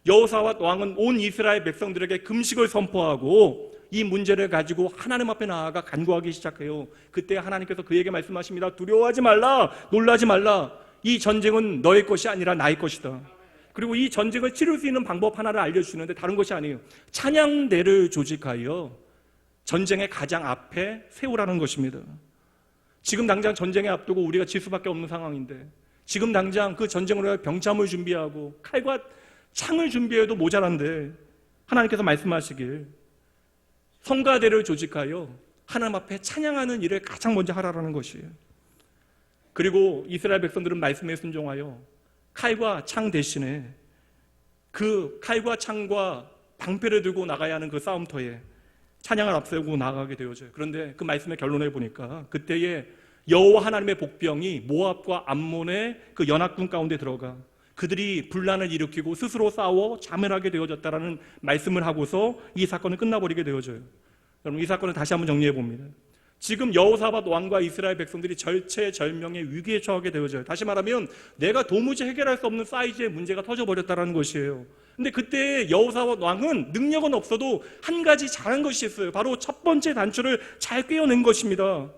여호사밧 왕은 온 이스라엘 백성들에게 금식을 선포하고 이 문제를 가지고 하나님 앞에 나아가 간구하기 시작해요. 그때 하나님께서 그에게 말씀하십니다. 두려워하지 말라, 놀라지 말라. 이 전쟁은 너의 것이 아니라 나의 것이다. 그리고 이 전쟁을 치를 수 있는 방법 하나를 알려주시는데 다른 것이 아니에요. 찬양대를 조직하여 전쟁의 가장 앞에 세우라는 것입니다. 지금 당장 전쟁에 앞두고 우리가 질 수밖에 없는 상황인데 지금 당장 그 전쟁을 위해 병참을 준비하고 칼과 창을 준비해도 모자란데 하나님께서 말씀하시길 성가대를 조직하여 하나님 앞에 찬양하는 일을 가장 먼저 하라는 것이에요. 그리고 이스라엘 백성들은 말씀에 순종하여 칼과 창 대신에 그 칼과 창과 방패를 들고 나가야 하는 그 싸움터에 찬양을 앞세우고 나가게 되어져요. 그런데 그 말씀의 결론을 보니까 그때에 여호와 하나님의 복병이 모압과 암몬의 그 연합군 가운데 들어가 그들이 분란을 일으키고 스스로 싸워 자멸하게 되어졌다라는 말씀을 하고서 이 사건은 끝나버리게 되어져요. 여러분, 이 사건을 다시 한번 정리해 봅니다. 지금 여호사밧 왕과 이스라엘 백성들이 절체절명의 위기에 처하게 되어져요. 다시 말하면 내가 도무지 해결할 수 없는 사이즈의 문제가 터져버렸다는 것이에요. 근데 그때 여호사밧 왕은 능력은 없어도 한 가지 잘한 것이 있어요. 바로 첫 번째 단추를 잘 꿰어낸 것입니다.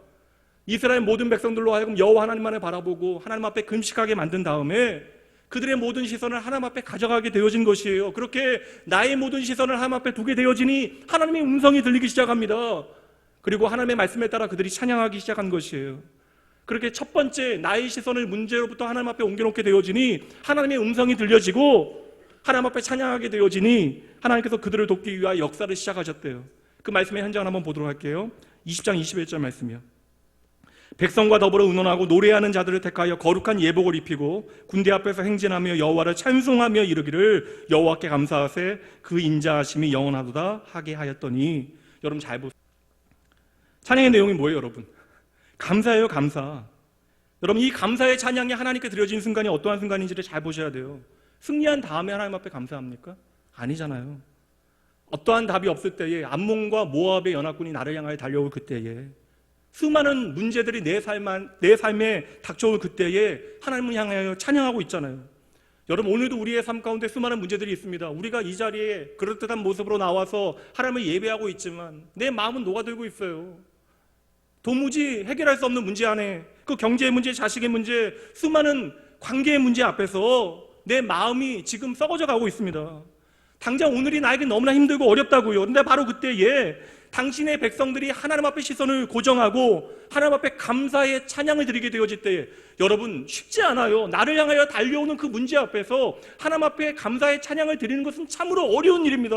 이스라엘 모든 백성들로 하여금 여호와 하나님만을 바라보고 하나님 앞에 금식하게 만든 다음에 그들의 모든 시선을 하나님 앞에 가져가게 되어진 것이에요. 그렇게 나의 모든 시선을 하나님 앞에 두게 되어지니 하나님의 음성이 들리기 시작합니다. 그리고 하나님의 말씀에 따라 그들이 찬양하기 시작한 것이에요. 그렇게 첫 번째 나의 시선을 문제로부터 하나님 앞에 옮겨놓게 되어지니 하나님의 음성이 들려지고 하나님 앞에 찬양하게 되어지니 하나님께서 그들을 돕기 위하여 역사를 시작하셨대요. 그 말씀의 현장을 한번 보도록 할게요. 20장 21절 말씀이요. 백성과 더불어 의논하고 노래하는 자들을 택하여 거룩한 예복을 입히고 군대 앞에서 행진하며 여호와를 찬송하며 이르기를 여호와께 감사하세 그 인자하심이 영원하도다 하게 하였더니. 여러분 잘 보세요. 찬양의 내용이 뭐예요, 여러분? 감사예요, 감사. 여러분, 이 감사의 찬양이 하나님께 드려진 순간이 어떠한 순간인지를 잘 보셔야 돼요. 승리한 다음에 하나님 앞에 감사합니까? 아니잖아요. 어떠한 답이 없을 때에 암몬과 모압의 연합군이 나를 향하여 달려올 그때에 수많은 문제들이 내 삶에 닥쳐올 그때에 하나님을 향하여 찬양하고 있잖아요. 여러분, 오늘도 우리의 삶 가운데 수많은 문제들이 있습니다. 우리가 이 자리에 그럴듯한 모습으로 나와서 하나님을 예배하고 있지만 내 마음은 녹아들고 있어요. 도무지 해결할 수 없는 문제 안에, 그 경제의 문제, 자식의 문제, 수많은 관계의 문제 앞에서 내 마음이 지금 썩어져 가고 있습니다. 당장 오늘이 나에게 너무나 힘들고 어렵다고요. 그런데 바로 그때에 당신의 백성들이 하나님 앞에 시선을 고정하고 하나님 앞에 감사의 찬양을 드리게 되어질 때에 여러분, 쉽지 않아요. 나를 향하여 달려오는 그 문제 앞에서 하나님 앞에 감사의 찬양을 드리는 것은 참으로 어려운 일입니다.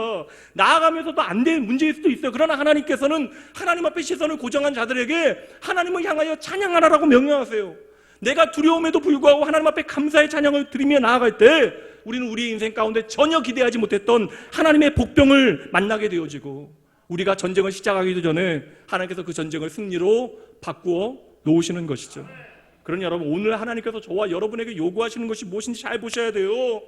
나아가면서도 안 될 문제일 수도 있어요. 그러나 하나님께서는 하나님 앞에 시선을 고정한 자들에게 하나님을 향하여 찬양하라라고 명령하세요. 내가 두려움에도 불구하고 하나님 앞에 감사의 찬양을 드리며 나아갈 때 우리는 우리 인생 가운데 전혀 기대하지 못했던 하나님의 복병을 만나게 되어지고 우리가 전쟁을 시작하기도 전에 하나님께서 그 전쟁을 승리로 바꾸어 놓으시는 것이죠. 그러니 여러분, 오늘 하나님께서 저와 여러분에게 요구하시는 것이 무엇인지 잘 보셔야 돼요.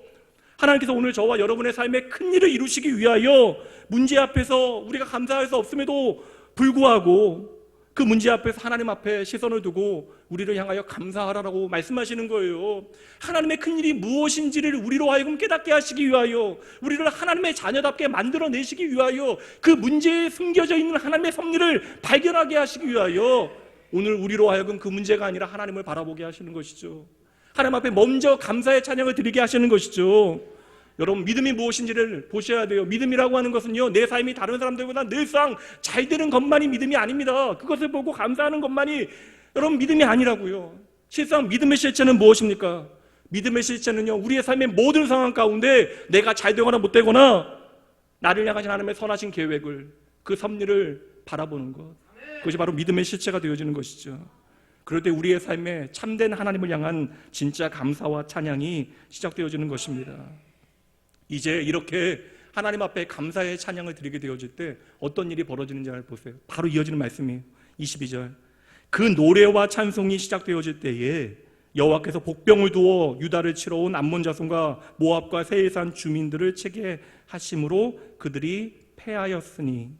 하나님께서 오늘 저와 여러분의 삶에 큰 일을 이루시기 위하여 문제 앞에서 우리가 감사할 수 없음에도 불구하고 그 문제 앞에서 하나님 앞에 시선을 두고 우리를 향하여 감사하라고 말씀하시는 거예요. 하나님의 큰일이 무엇인지를 우리로 하여금 깨닫게 하시기 위하여, 우리를 하나님의 자녀답게 만들어내시기 위하여, 그 문제에 숨겨져 있는 하나님의 섭리를 발견하게 하시기 위하여 오늘 우리로 하여금 그 문제가 아니라 하나님을 바라보게 하시는 것이죠. 하나님 앞에 먼저 감사의 찬양을 드리게 하시는 것이죠. 여러분, 믿음이 무엇인지를 보셔야 돼요. 믿음이라고 하는 것은요, 내 삶이 다른 사람들보다 늘상 잘 되는 것만이 믿음이 아닙니다. 그것을 보고 감사하는 것만이 여러분 믿음이 아니라고요. 실상 믿음의 실체는 무엇입니까? 믿음의 실체는요, 우리의 삶의 모든 상황 가운데 내가 잘 되거나 못 되거나 나를 향하신 하나님의 선하신 계획을, 그 섭리를 바라보는 것, 그것이 바로 믿음의 실체가 되어지는 것이죠. 그럴 때 우리의 삶에 참된 하나님을 향한 진짜 감사와 찬양이 시작되어지는 것입니다. 이제 이렇게 하나님 앞에 감사의 찬양을 드리게 되어질 때 어떤 일이 벌어지는지 잘 보세요. 바로 이어지는 말씀이에요. 22절. 그 노래와 찬송이 시작되어질 때에 여호와께서 복병을 두어 유다를 치러 온 암몬 자손과 모압과 세일산 주민들을 치게 하심으로 그들이 패하였으니.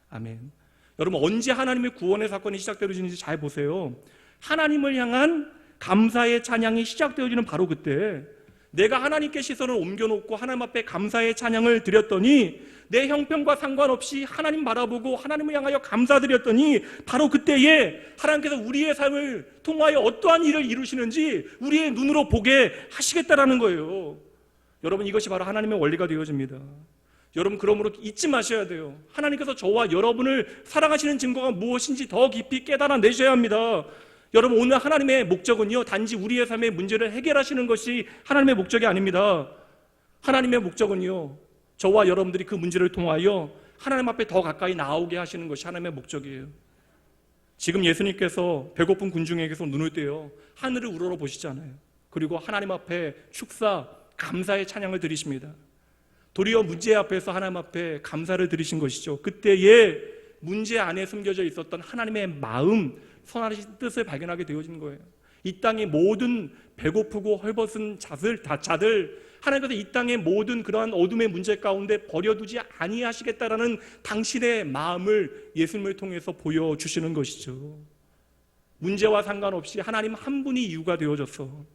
아멘. 여러분, 언제 하나님의 구원의 사건이 시작되어지는지 잘 보세요. 하나님을 향한 감사의 찬양이 시작되어지는 바로 그때, 내가 하나님께 시선을 옮겨놓고 하나님 앞에 감사의 찬양을 드렸더니, 내 형편과 상관없이 하나님 바라보고 하나님을 향하여 감사드렸더니 바로 그때에 하나님께서 우리의 삶을 통하여 어떠한 일을 이루시는지 우리의 눈으로 보게 하시겠다라는 거예요. 여러분, 이것이 바로 하나님의 원리가 되어집니다. 여러분, 그러므로 잊지 마셔야 돼요. 하나님께서 저와 여러분을 사랑하시는 증거가 무엇인지 더 깊이 깨달아내셔야 합니다. 여러분, 오늘 하나님의 목적은요, 단지 우리의 삶의 문제를 해결하시는 것이 하나님의 목적이 아닙니다. 하나님의 목적은요, 저와 여러분들이 그 문제를 통하여 하나님 앞에 더 가까이 나오게 하시는 것이 하나님의 목적이에요. 지금 예수님께서 배고픈 군중에게서 눈을 떼어 하늘을 우러러 보시잖아요. 그리고 하나님 앞에 축사, 감사의 찬양을 드리십니다. 도리어 문제 앞에서 하나님 앞에 감사를 드리신 것이죠. 그때에 문제 안에 숨겨져 있었던 하나님의 마음, 선하신 뜻을 발견하게 되어진 거예요. 이 땅의 모든 배고프고 헐벗은 자들 하나님께서 이 땅의 모든 그러한 어둠의 문제 가운데 버려두지 아니하시겠다라는 당신의 마음을 예수님을 통해서 보여주시는 것이죠. 문제와 상관없이 하나님 한 분이 이유가 되어져서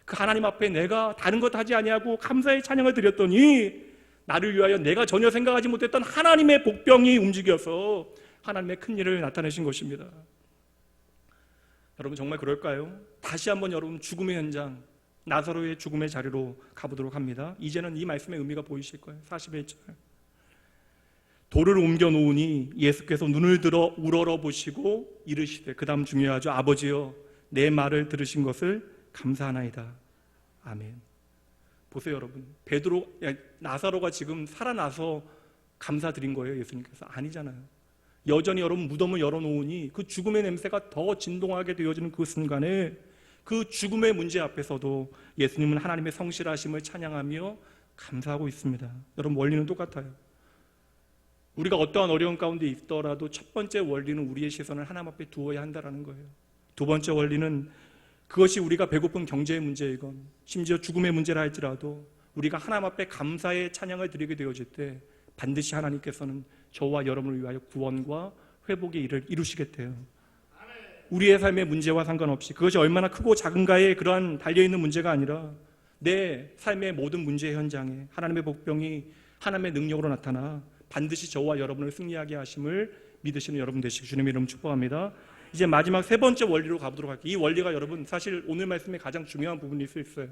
그 하나님 앞에 내가 다른 것 하지 아니하고 감사의 찬양을 드렸더니 나를 위하여 내가 전혀 생각하지 못했던 하나님의 복병이 움직여서 하나님의 큰 일을 나타내신 것입니다. 여러분, 정말 그럴까요? 다시 한번 여러분, 죽음의 현장, 나사로의 죽음의 자리로 가보도록 합니다. 이제는 이 말씀의 의미가 보이실 거예요. 41절. 돌을 옮겨 놓으니 예수께서 눈을 들어 우러러 보시고 이르시되, 그 다음 중요하죠. 아버지여, 내 말을 들으신 것을 감사하나이다. 아멘. 보세요, 여러분. 나사로가 지금 살아나서 감사드린 거예요, 예수님께서? 아니잖아요. 여전히 여러분, 무덤을 열어놓으니 그 죽음의 냄새가 더 진동하게 되어지는 그 순간에 그 죽음의 문제 앞에서도 예수님은 하나님의 성실하심을 찬양하며 감사하고 있습니다. 여러분, 원리는 똑같아요. 우리가 어떠한 어려운 가운데 있더라도 첫 번째 원리는 우리의 시선을 하나님 앞에 두어야 한다는 거예요. 두 번째 원리는 그것이 우리가 배고픈 경제의 문제이건 심지어 죽음의 문제라 할지라도 우리가 하나님 앞에 감사의 찬양을 드리게 되어질 때 반드시 하나님께서는 저와 여러분을 위하여 구원과 회복의 일을 이루시겠대요. 우리의 삶의 문제와 상관없이 그것이 얼마나 크고 작은가에 그러한 달려있는 문제가 아니라 내 삶의 모든 문제 현장에 하나님의 복병이 하나님의 능력으로 나타나 반드시 저와 여러분을 승리하게 하심을 믿으시는 여러분 되시기 주님의 이름 축복합니다. 이제 마지막 세 번째 원리로 가보도록 할게요. 이 원리가 여러분 사실 오늘 말씀의 가장 중요한 부분일 수 있어요.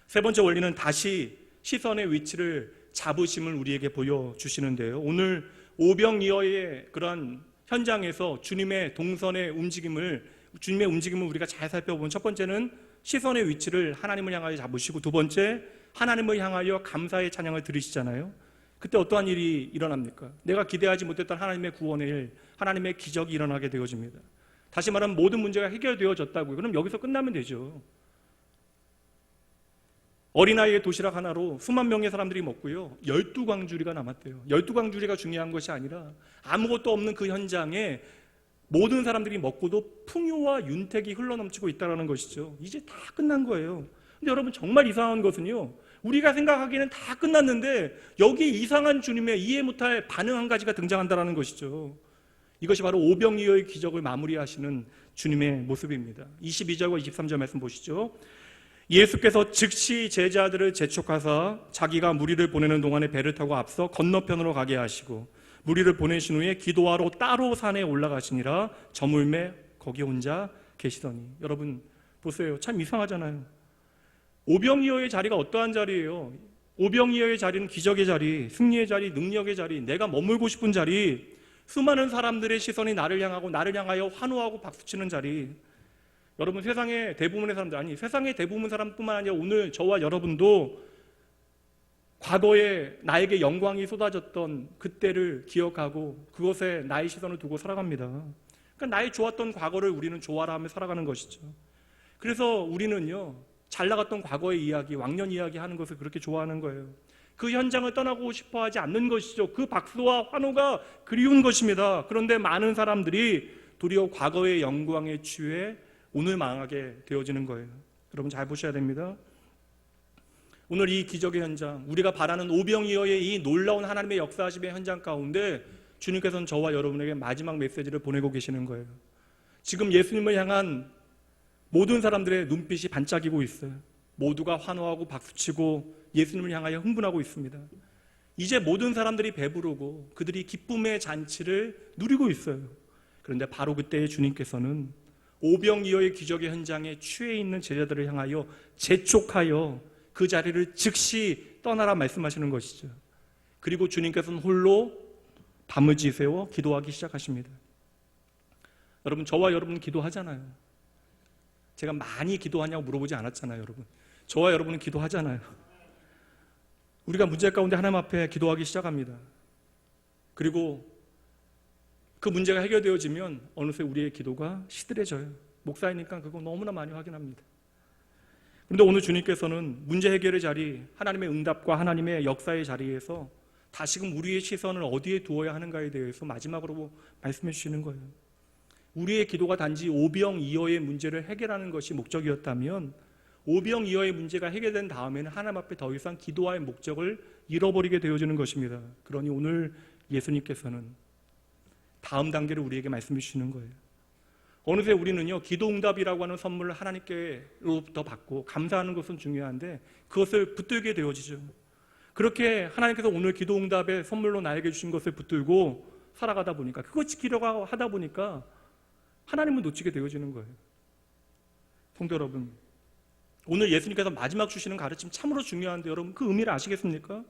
세 번째 원리는 다시 시선의 위치를 잡으심을 우리에게 보여주시는데요. 오늘 오병이어의 그런 현장에서 주님의 동선의 움직임을 우리가 잘 살펴보면 첫 번째는 시선의 위치를 하나님을 향하여 잡으시고 두 번째 하나님을 향하여 감사의 찬양을 드리시잖아요. 그때 어떠한 일이 일어납니까? 내가 기대하지 못했던 하나님의 구원의 일, 하나님의 기적이 일어나게 되어집니다. 다시 말하면 모든 문제가 해결되어졌다고요. 그럼 여기서 끝나면 되죠. 어린아이의 도시락 하나로 수만 명의 사람들이 먹고요, 12광주리가 남았대요. 12광주리가 중요한 것이 아니라 아무것도 없는 그 현장에 모든 사람들이 먹고도 풍요와 윤택이 흘러넘치고 있다는 것이죠. 이제 다 끝난 거예요. 근데 여러분, 정말 이상한 것은요, 우리가 생각하기에는 다 끝났는데 여기 이상한 주님의 이해 못할 반응 한 가지가 등장한다는 것이죠. 이것이 바로 오병이어의 기적을 마무리하시는 주님의 모습입니다. 22절과 23절 말씀 보시죠. 예수께서 즉시 제자들을 재촉하사 자기가 무리를 보내는 동안에 배를 타고 앞서 건너편으로 가게 하시고 무리를 보내신 후에 기도하러 따로 산에 올라가시니라. 저물매 거기 혼자 계시더니. 여러분 보세요. 참 이상하잖아요. 오병이어의 자리가 어떠한 자리예요? 오병이어의 자리는 기적의 자리, 승리의 자리, 능력의 자리, 내가 머물고 싶은 자리, 수많은 사람들의 시선이 나를 향하고 나를 향하여 환호하고 박수치는 자리. 여러분 세상의 대부분의 사람들, 아니 세상의 대부분 사람뿐만 아니라 오늘 저와 여러분도 과거에 나에게 영광이 쏟아졌던 그때를 기억하고 그것에 나의 시선을 두고 살아갑니다. 그러니까 나의 좋았던 과거를 우리는 좋아라 하며 살아가는 것이죠. 그래서 우리는요, 잘 나갔던 과거의 이야기, 왕년 이야기 하는 것을 그렇게 좋아하는 거예요. 그 현장을 떠나고 싶어 하지 않는 것이죠. 그 박수와 환호가 그리운 것입니다. 그런데 많은 사람들이 도리어 과거의 영광에 취해 오늘 망하게 되어지는 거예요. 여러분 잘 보셔야 됩니다. 오늘 이 기적의 현장, 우리가 바라는 오병이어의 이 놀라운 하나님의 역사하심의 현장 가운데 주님께서는 저와 여러분에게 마지막 메시지를 보내고 계시는 거예요. 지금 예수님을 향한 모든 사람들의 눈빛이 반짝이고 있어요. 모두가 환호하고 박수치고 예수님을 향하여 흥분하고 있습니다. 이제 모든 사람들이 배부르고 그들이 기쁨의 잔치를 누리고 있어요. 그런데 바로 그때 주님께서는 오병이어의 기적의 현장에 취해 있는 제자들을 향하여 재촉하여 그 자리를 즉시 떠나라 말씀하시는 것이죠. 그리고 주님께서는 홀로 밤을 지새워 기도하기 시작하십니다. 여러분 저와 여러분 기도하잖아요. 제가 많이 기도하냐고 물어보지 않았잖아요. 여러분 저와 여러분은 기도하잖아요. 우리가 문제 가운데 하나님 앞에 기도하기 시작합니다. 그리고 그 문제가 해결되어지면 어느새 우리의 기도가 시들해져요. 목사이니까 그거 너무나 많이 확인합니다. 그런데 오늘 주님께서는 문제 해결의 자리, 하나님의 응답과 하나님의 역사의 자리에서 다시금 우리의 시선을 어디에 두어야 하는가에 대해서 마지막으로 말씀해 주시는 거예요. 우리의 기도가 단지 오병이어의 문제를 해결하는 것이 목적이었다면 오병이어의 문제가 해결된 다음에는 하나님 앞에 더 이상 기도할 목적을 잃어버리게 되어지는 것입니다. 그러니 오늘 예수님께서는 다음 단계를 우리에게 말씀해 주시는 거예요. 어느새 우리는요, 기도응답이라고 하는 선물을 하나님께로부터 받고 감사하는 것은 중요한데 그것을 붙들게 되어지죠. 그렇게 하나님께서 오늘 기도응답의 선물로 나에게 주신 것을 붙들고 살아가다 보니까 그거 지키려고 하다 보니까 하나님을 놓치게 되어지는 거예요. 성도 여러분, 오늘 예수님께서 마지막 주시는 가르침 참으로 중요한데 여러분 그 의미를 아시겠습니까?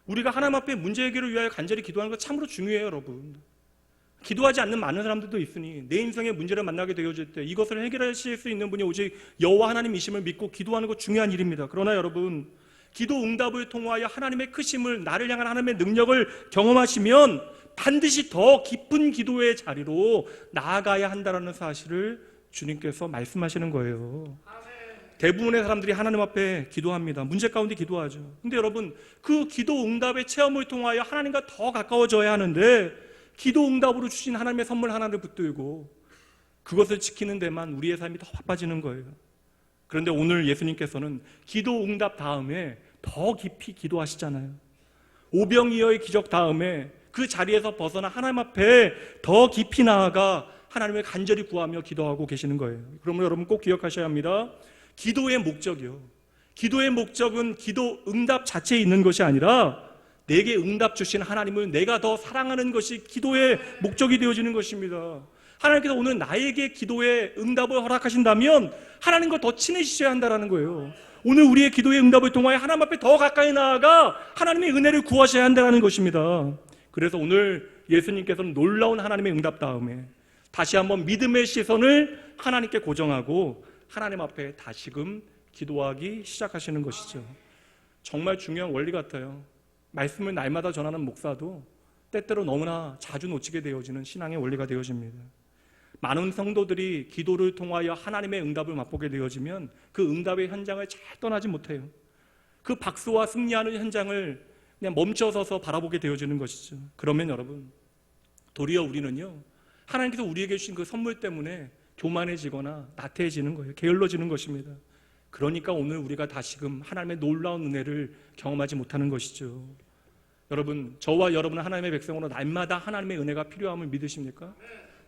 우리가 하나님 앞에 문제 해결을 위하여 간절히 기도하는 것 참으로 중요해요. 여러분 기도하지 않는 많은 사람들도 있으니 내 인생의 문제를 만나게 되어질 때 이것을 해결하실 수 있는 분이 오직 여호와 하나님이심을 믿고 기도하는 것 중요한 일입니다. 그러나 여러분 기도 응답을 통하여 하나님의 크심을 나를 향한 하나님의 능력을 경험하시면 반드시 더 깊은 기도의 자리로 나아가야 한다는 사실을 주님께서 말씀하시는 거예요. 대부분의 사람들이 하나님 앞에 기도합니다. 문제 가운데 기도하죠. 근데 여러분 그 기도 응답의 체험을 통하여 하나님과 더 가까워져야 하는데 기도 응답으로 주신 하나님의 선물 하나를 붙들고 그것을 지키는 데만 우리의 삶이 더 바빠지는 거예요. 그런데 오늘 예수님께서는 기도 응답 다음에 더 깊이 기도하시잖아요. 오병이어의 기적 다음에 그 자리에서 벗어나 하나님 앞에 더 깊이 나아가 하나님을 간절히 구하며 기도하고 계시는 거예요. 그러면 여러분 꼭 기억하셔야 합니다. 기도의 목적이요. 기도의 목적은 기도 응답 자체에 있는 것이 아니라 내게 응답 주신 하나님을 내가 더 사랑하는 것이 기도의 목적이 되어지는 것입니다. 하나님께서 오늘 나에게 기도의 응답을 허락하신다면 하나님과 더 친해지셔야 한다는 거예요. 오늘 우리의 기도의 응답을 통하여 하나님 앞에 더 가까이 나아가 하나님의 은혜를 구하셔야 한다는 것입니다. 그래서 오늘 예수님께서는 놀라운 하나님의 응답 다음에 다시 한번 믿음의 시선을 하나님께 고정하고 하나님 앞에 다시금 기도하기 시작하시는 것이죠. 정말 중요한 원리 같아요. 말씀을 날마다 전하는 목사도 때때로 너무나 자주 놓치게 되어지는 신앙의 원리가 되어집니다. 많은 성도들이 기도를 통하여 하나님의 응답을 맛보게 되어지면 그 응답의 현장을 잘 떠나지 못해요. 그 박수와 승리하는 현장을 그냥 멈춰서서 바라보게 되어지는 것이죠. 그러면 여러분 도리어 우리는요 하나님께서 우리에게 주신 그 선물 때문에 교만해지거나 나태해지는 거예요. 게을러지는 것입니다. 그러니까 오늘 우리가 다시금 하나님의 놀라운 은혜를 경험하지 못하는 것이죠. 여러분, 저와 여러분은 하나님의 백성으로 날마다 하나님의 은혜가 필요함을 믿으십니까?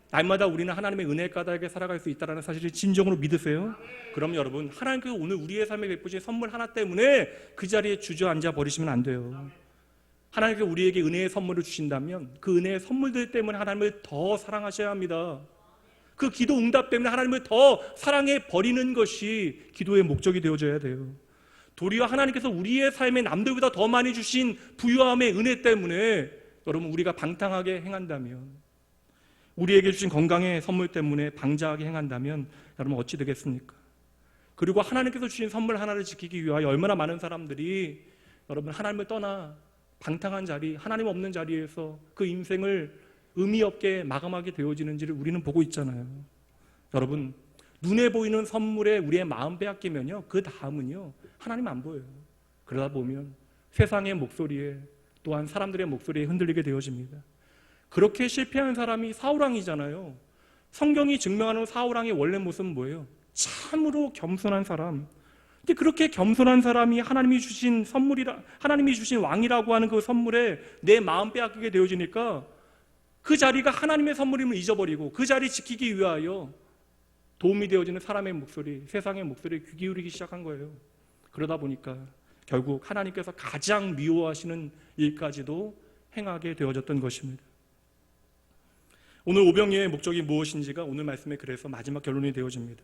날마다 우리는 하나님의 은혜 까닭에 살아갈 수 있다는 사실을 진정으로 믿으세요? 그럼 여러분, 하나님께서 오늘 우리의 삶에 베푸신 선물 하나 때문에 그 자리에 주저앉아 버리시면 안 돼요. 하나님께서 우리에게 은혜의 선물을 주신다면 그 은혜의 선물들 때문에 하나님을 더 사랑하셔야 합니다. 그 기도 응답 때문에 하나님을 더 사랑해 버리는 것이 기도의 목적이 되어져야 돼요. 도리어 하나님께서 우리의 삶에 남들보다 더 많이 주신 부유함의 은혜 때문에 여러분, 우리가 방탕하게 행한다면, 우리에게 주신 건강의 선물 때문에 방자하게 행한다면 여러분 어찌 되겠습니까? 그리고 하나님께서 주신 선물 하나를 지키기 위하여 얼마나 많은 사람들이 여러분 하나님을 떠나 방탕한 자리, 하나님 없는 자리에서 그 인생을 의미 없게 마감하게 되어지는지를 우리는 보고 있잖아요. 여러분, 눈에 보이는 선물에 우리의 마음 빼앗기면요, 그 다음은요 하나님 안 보여요. 그러다 보면 세상의 목소리에, 또한 사람들의 목소리에 흔들리게 되어집니다. 그렇게 실패한 사람이 사울왕이잖아요. 성경이 증명하는 사울왕의 원래 모습은 뭐예요? 참으로 겸손한 사람. 근데 그렇게 겸손한 사람이 하나님이 주신 하나님이 주신 왕이라고 하는 그 선물에 내 마음 빼앗기게 되어지니까 그 자리가 하나님의 선물임을 잊어버리고 그 자리 지키기 위하여 도움이 되어지는 사람의 목소리, 세상의 목소리에 귀 기울이기 시작한 거예요. 그러다 보니까 결국 하나님께서 가장 미워하시는 일까지도 행하게 되어졌던 것입니다. 오늘 오병이어의 목적이 무엇인지가 오늘 말씀에 그래서 마지막 결론이 되어집니다.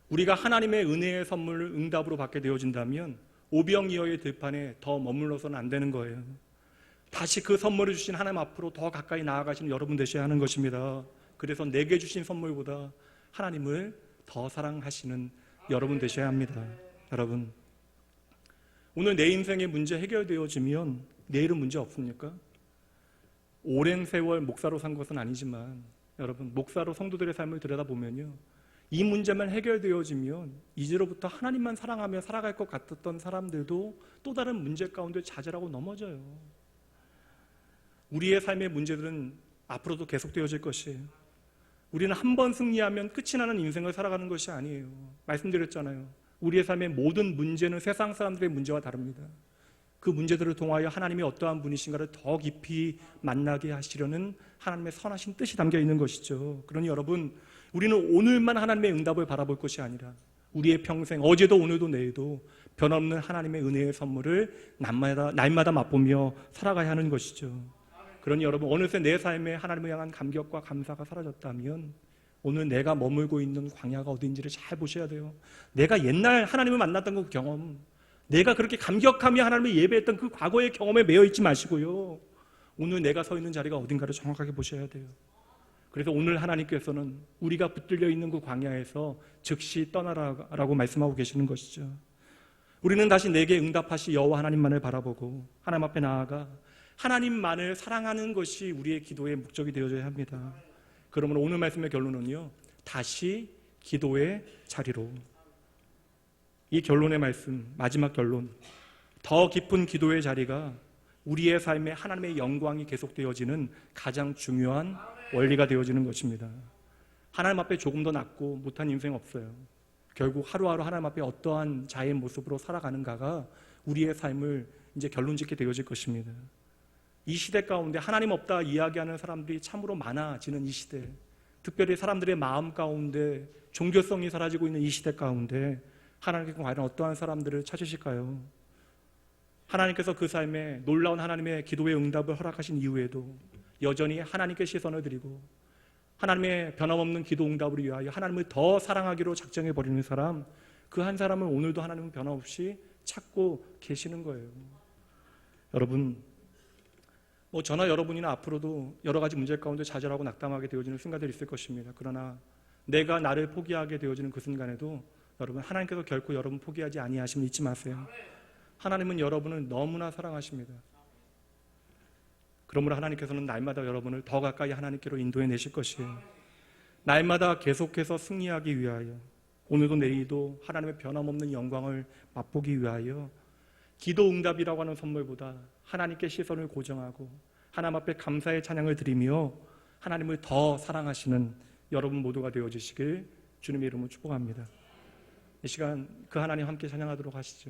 우리가 하나님의 은혜의 선물을 응답으로 받게 되어진다면 오병이어의 들판에 더 머물러서는 안 되는 거예요. 다시 그 선물을 주신 하나님 앞으로 더 가까이 나아가시는 여러분 되셔야 하는 것입니다. 그래서 내게 주신 선물보다 하나님을 더 사랑하시는 여러분 되셔야 합니다. 여러분, 오늘 내 인생의 문제 해결되어지면 내일은 문제 없습니까? 오랜 세월 목사로 산 것은 아니지만 여러분, 목사로 성도들의 삶을 들여다보면요, 이 문제만 해결되어지면 이제로부터 하나님만 사랑하며 살아갈 것 같았던 사람들도 또 다른 문제 가운데 좌절하고 넘어져요. 우리의 삶의 문제들은 앞으로도 계속되어질 것이에요. 우리는 한 번 승리하면 끝이 나는 인생을 살아가는 것이 아니에요. 말씀드렸잖아요. 우리의 삶의 모든 문제는 세상 사람들의 문제와 다릅니다. 그 문제들을 통하여 하나님이 어떠한 분이신가를 더 깊이 만나게 하시려는 하나님의 선하신 뜻이 담겨 있는 것이죠. 그러니 여러분, 우리는 오늘만 하나님의 응답을 바라볼 것이 아니라 우리의 평생, 어제도 오늘도 내일도 변함없는 하나님의 은혜의 선물을 날마다 맛보며 살아가야 하는 것이죠. 그러니 여러분, 어느새 내 삶에 하나님을 향한 감격과 감사가 사라졌다면 오늘 내가 머물고 있는 광야가 어딘지를 잘 보셔야 돼요. 내가 옛날 하나님을 만났던 그 경험, 내가 그렇게 감격하며 하나님을 예배했던 그 과거의 경험에 매여 있지 마시고요, 오늘 내가 서 있는 자리가 어딘가를 정확하게 보셔야 돼요. 그래서 오늘 하나님께서는 우리가 붙들려 있는 그 광야에서 즉시 떠나라고 말씀하고 계시는 것이죠. 우리는 다시 내게 응답하시 여호와 하나님만을 바라보고 하나님 앞에 나아가 하나님만을 사랑하는 것이 우리의 기도의 목적이 되어져야 합니다. 그러므로 오늘 말씀의 결론은요, 다시 기도의 자리로. 이 결론의 말씀, 마지막 결론, 더 깊은 기도의 자리가 우리의 삶에 하나님의 영광이 계속되어지는 가장 중요한 원리가 되어지는 것입니다. 하나님 앞에 조금 더 낫고 못한 인생 없어요. 결국 하루하루 하나님 앞에 어떠한 자의 모습으로 살아가는가가 우리의 삶을 이제 결론짓게 되어질 것입니다. 이 시대 가운데 하나님 없다 이야기하는 사람들이 참으로 많아지는 이 시대, 특별히 사람들의 마음 가운데 종교성이 사라지고 있는 이 시대 가운데 하나님께서 과연 어떠한 사람들을 찾으실까요? 하나님께서 그 삶에 놀라운 하나님의 기도의 응답을 허락하신 이후에도 여전히 하나님께 시선을 드리고 하나님의 변함없는 기도 응답을 위하여 하나님을 더 사랑하기로 작정해버리는 사람, 그 한 사람은 오늘도 하나님은 변함없이 찾고 계시는 거예요. 여러분, 저나 여러분이나 앞으로도 여러 가지 문제 가운데 좌절하고 낙담하게 되어지는 순간들이 있을 것입니다. 그러나 내가 나를 포기하게 되어지는 그 순간에도 여러분, 하나님께서 결코 여러분 포기하지 아니하심을 잊지 마세요. 하나님은 여러분을 너무나 사랑하십니다. 그러므로 하나님께서는 날마다 여러분을 더 가까이 하나님께로 인도해 내실 것이에요. 날마다 계속해서 승리하기 위하여, 오늘도 내일도 하나님의 변함없는 영광을 맛보기 위하여 기도 응답이라고 하는 선물보다 하나님께 시선을 고정하고 하나님 앞에 감사의 찬양을 드리며 하나님을 더 사랑하시는 여러분 모두가 되어주시길 주님의 이름으로 축복합니다. 이 시간 그 하나님 함께 찬양하도록 하시죠.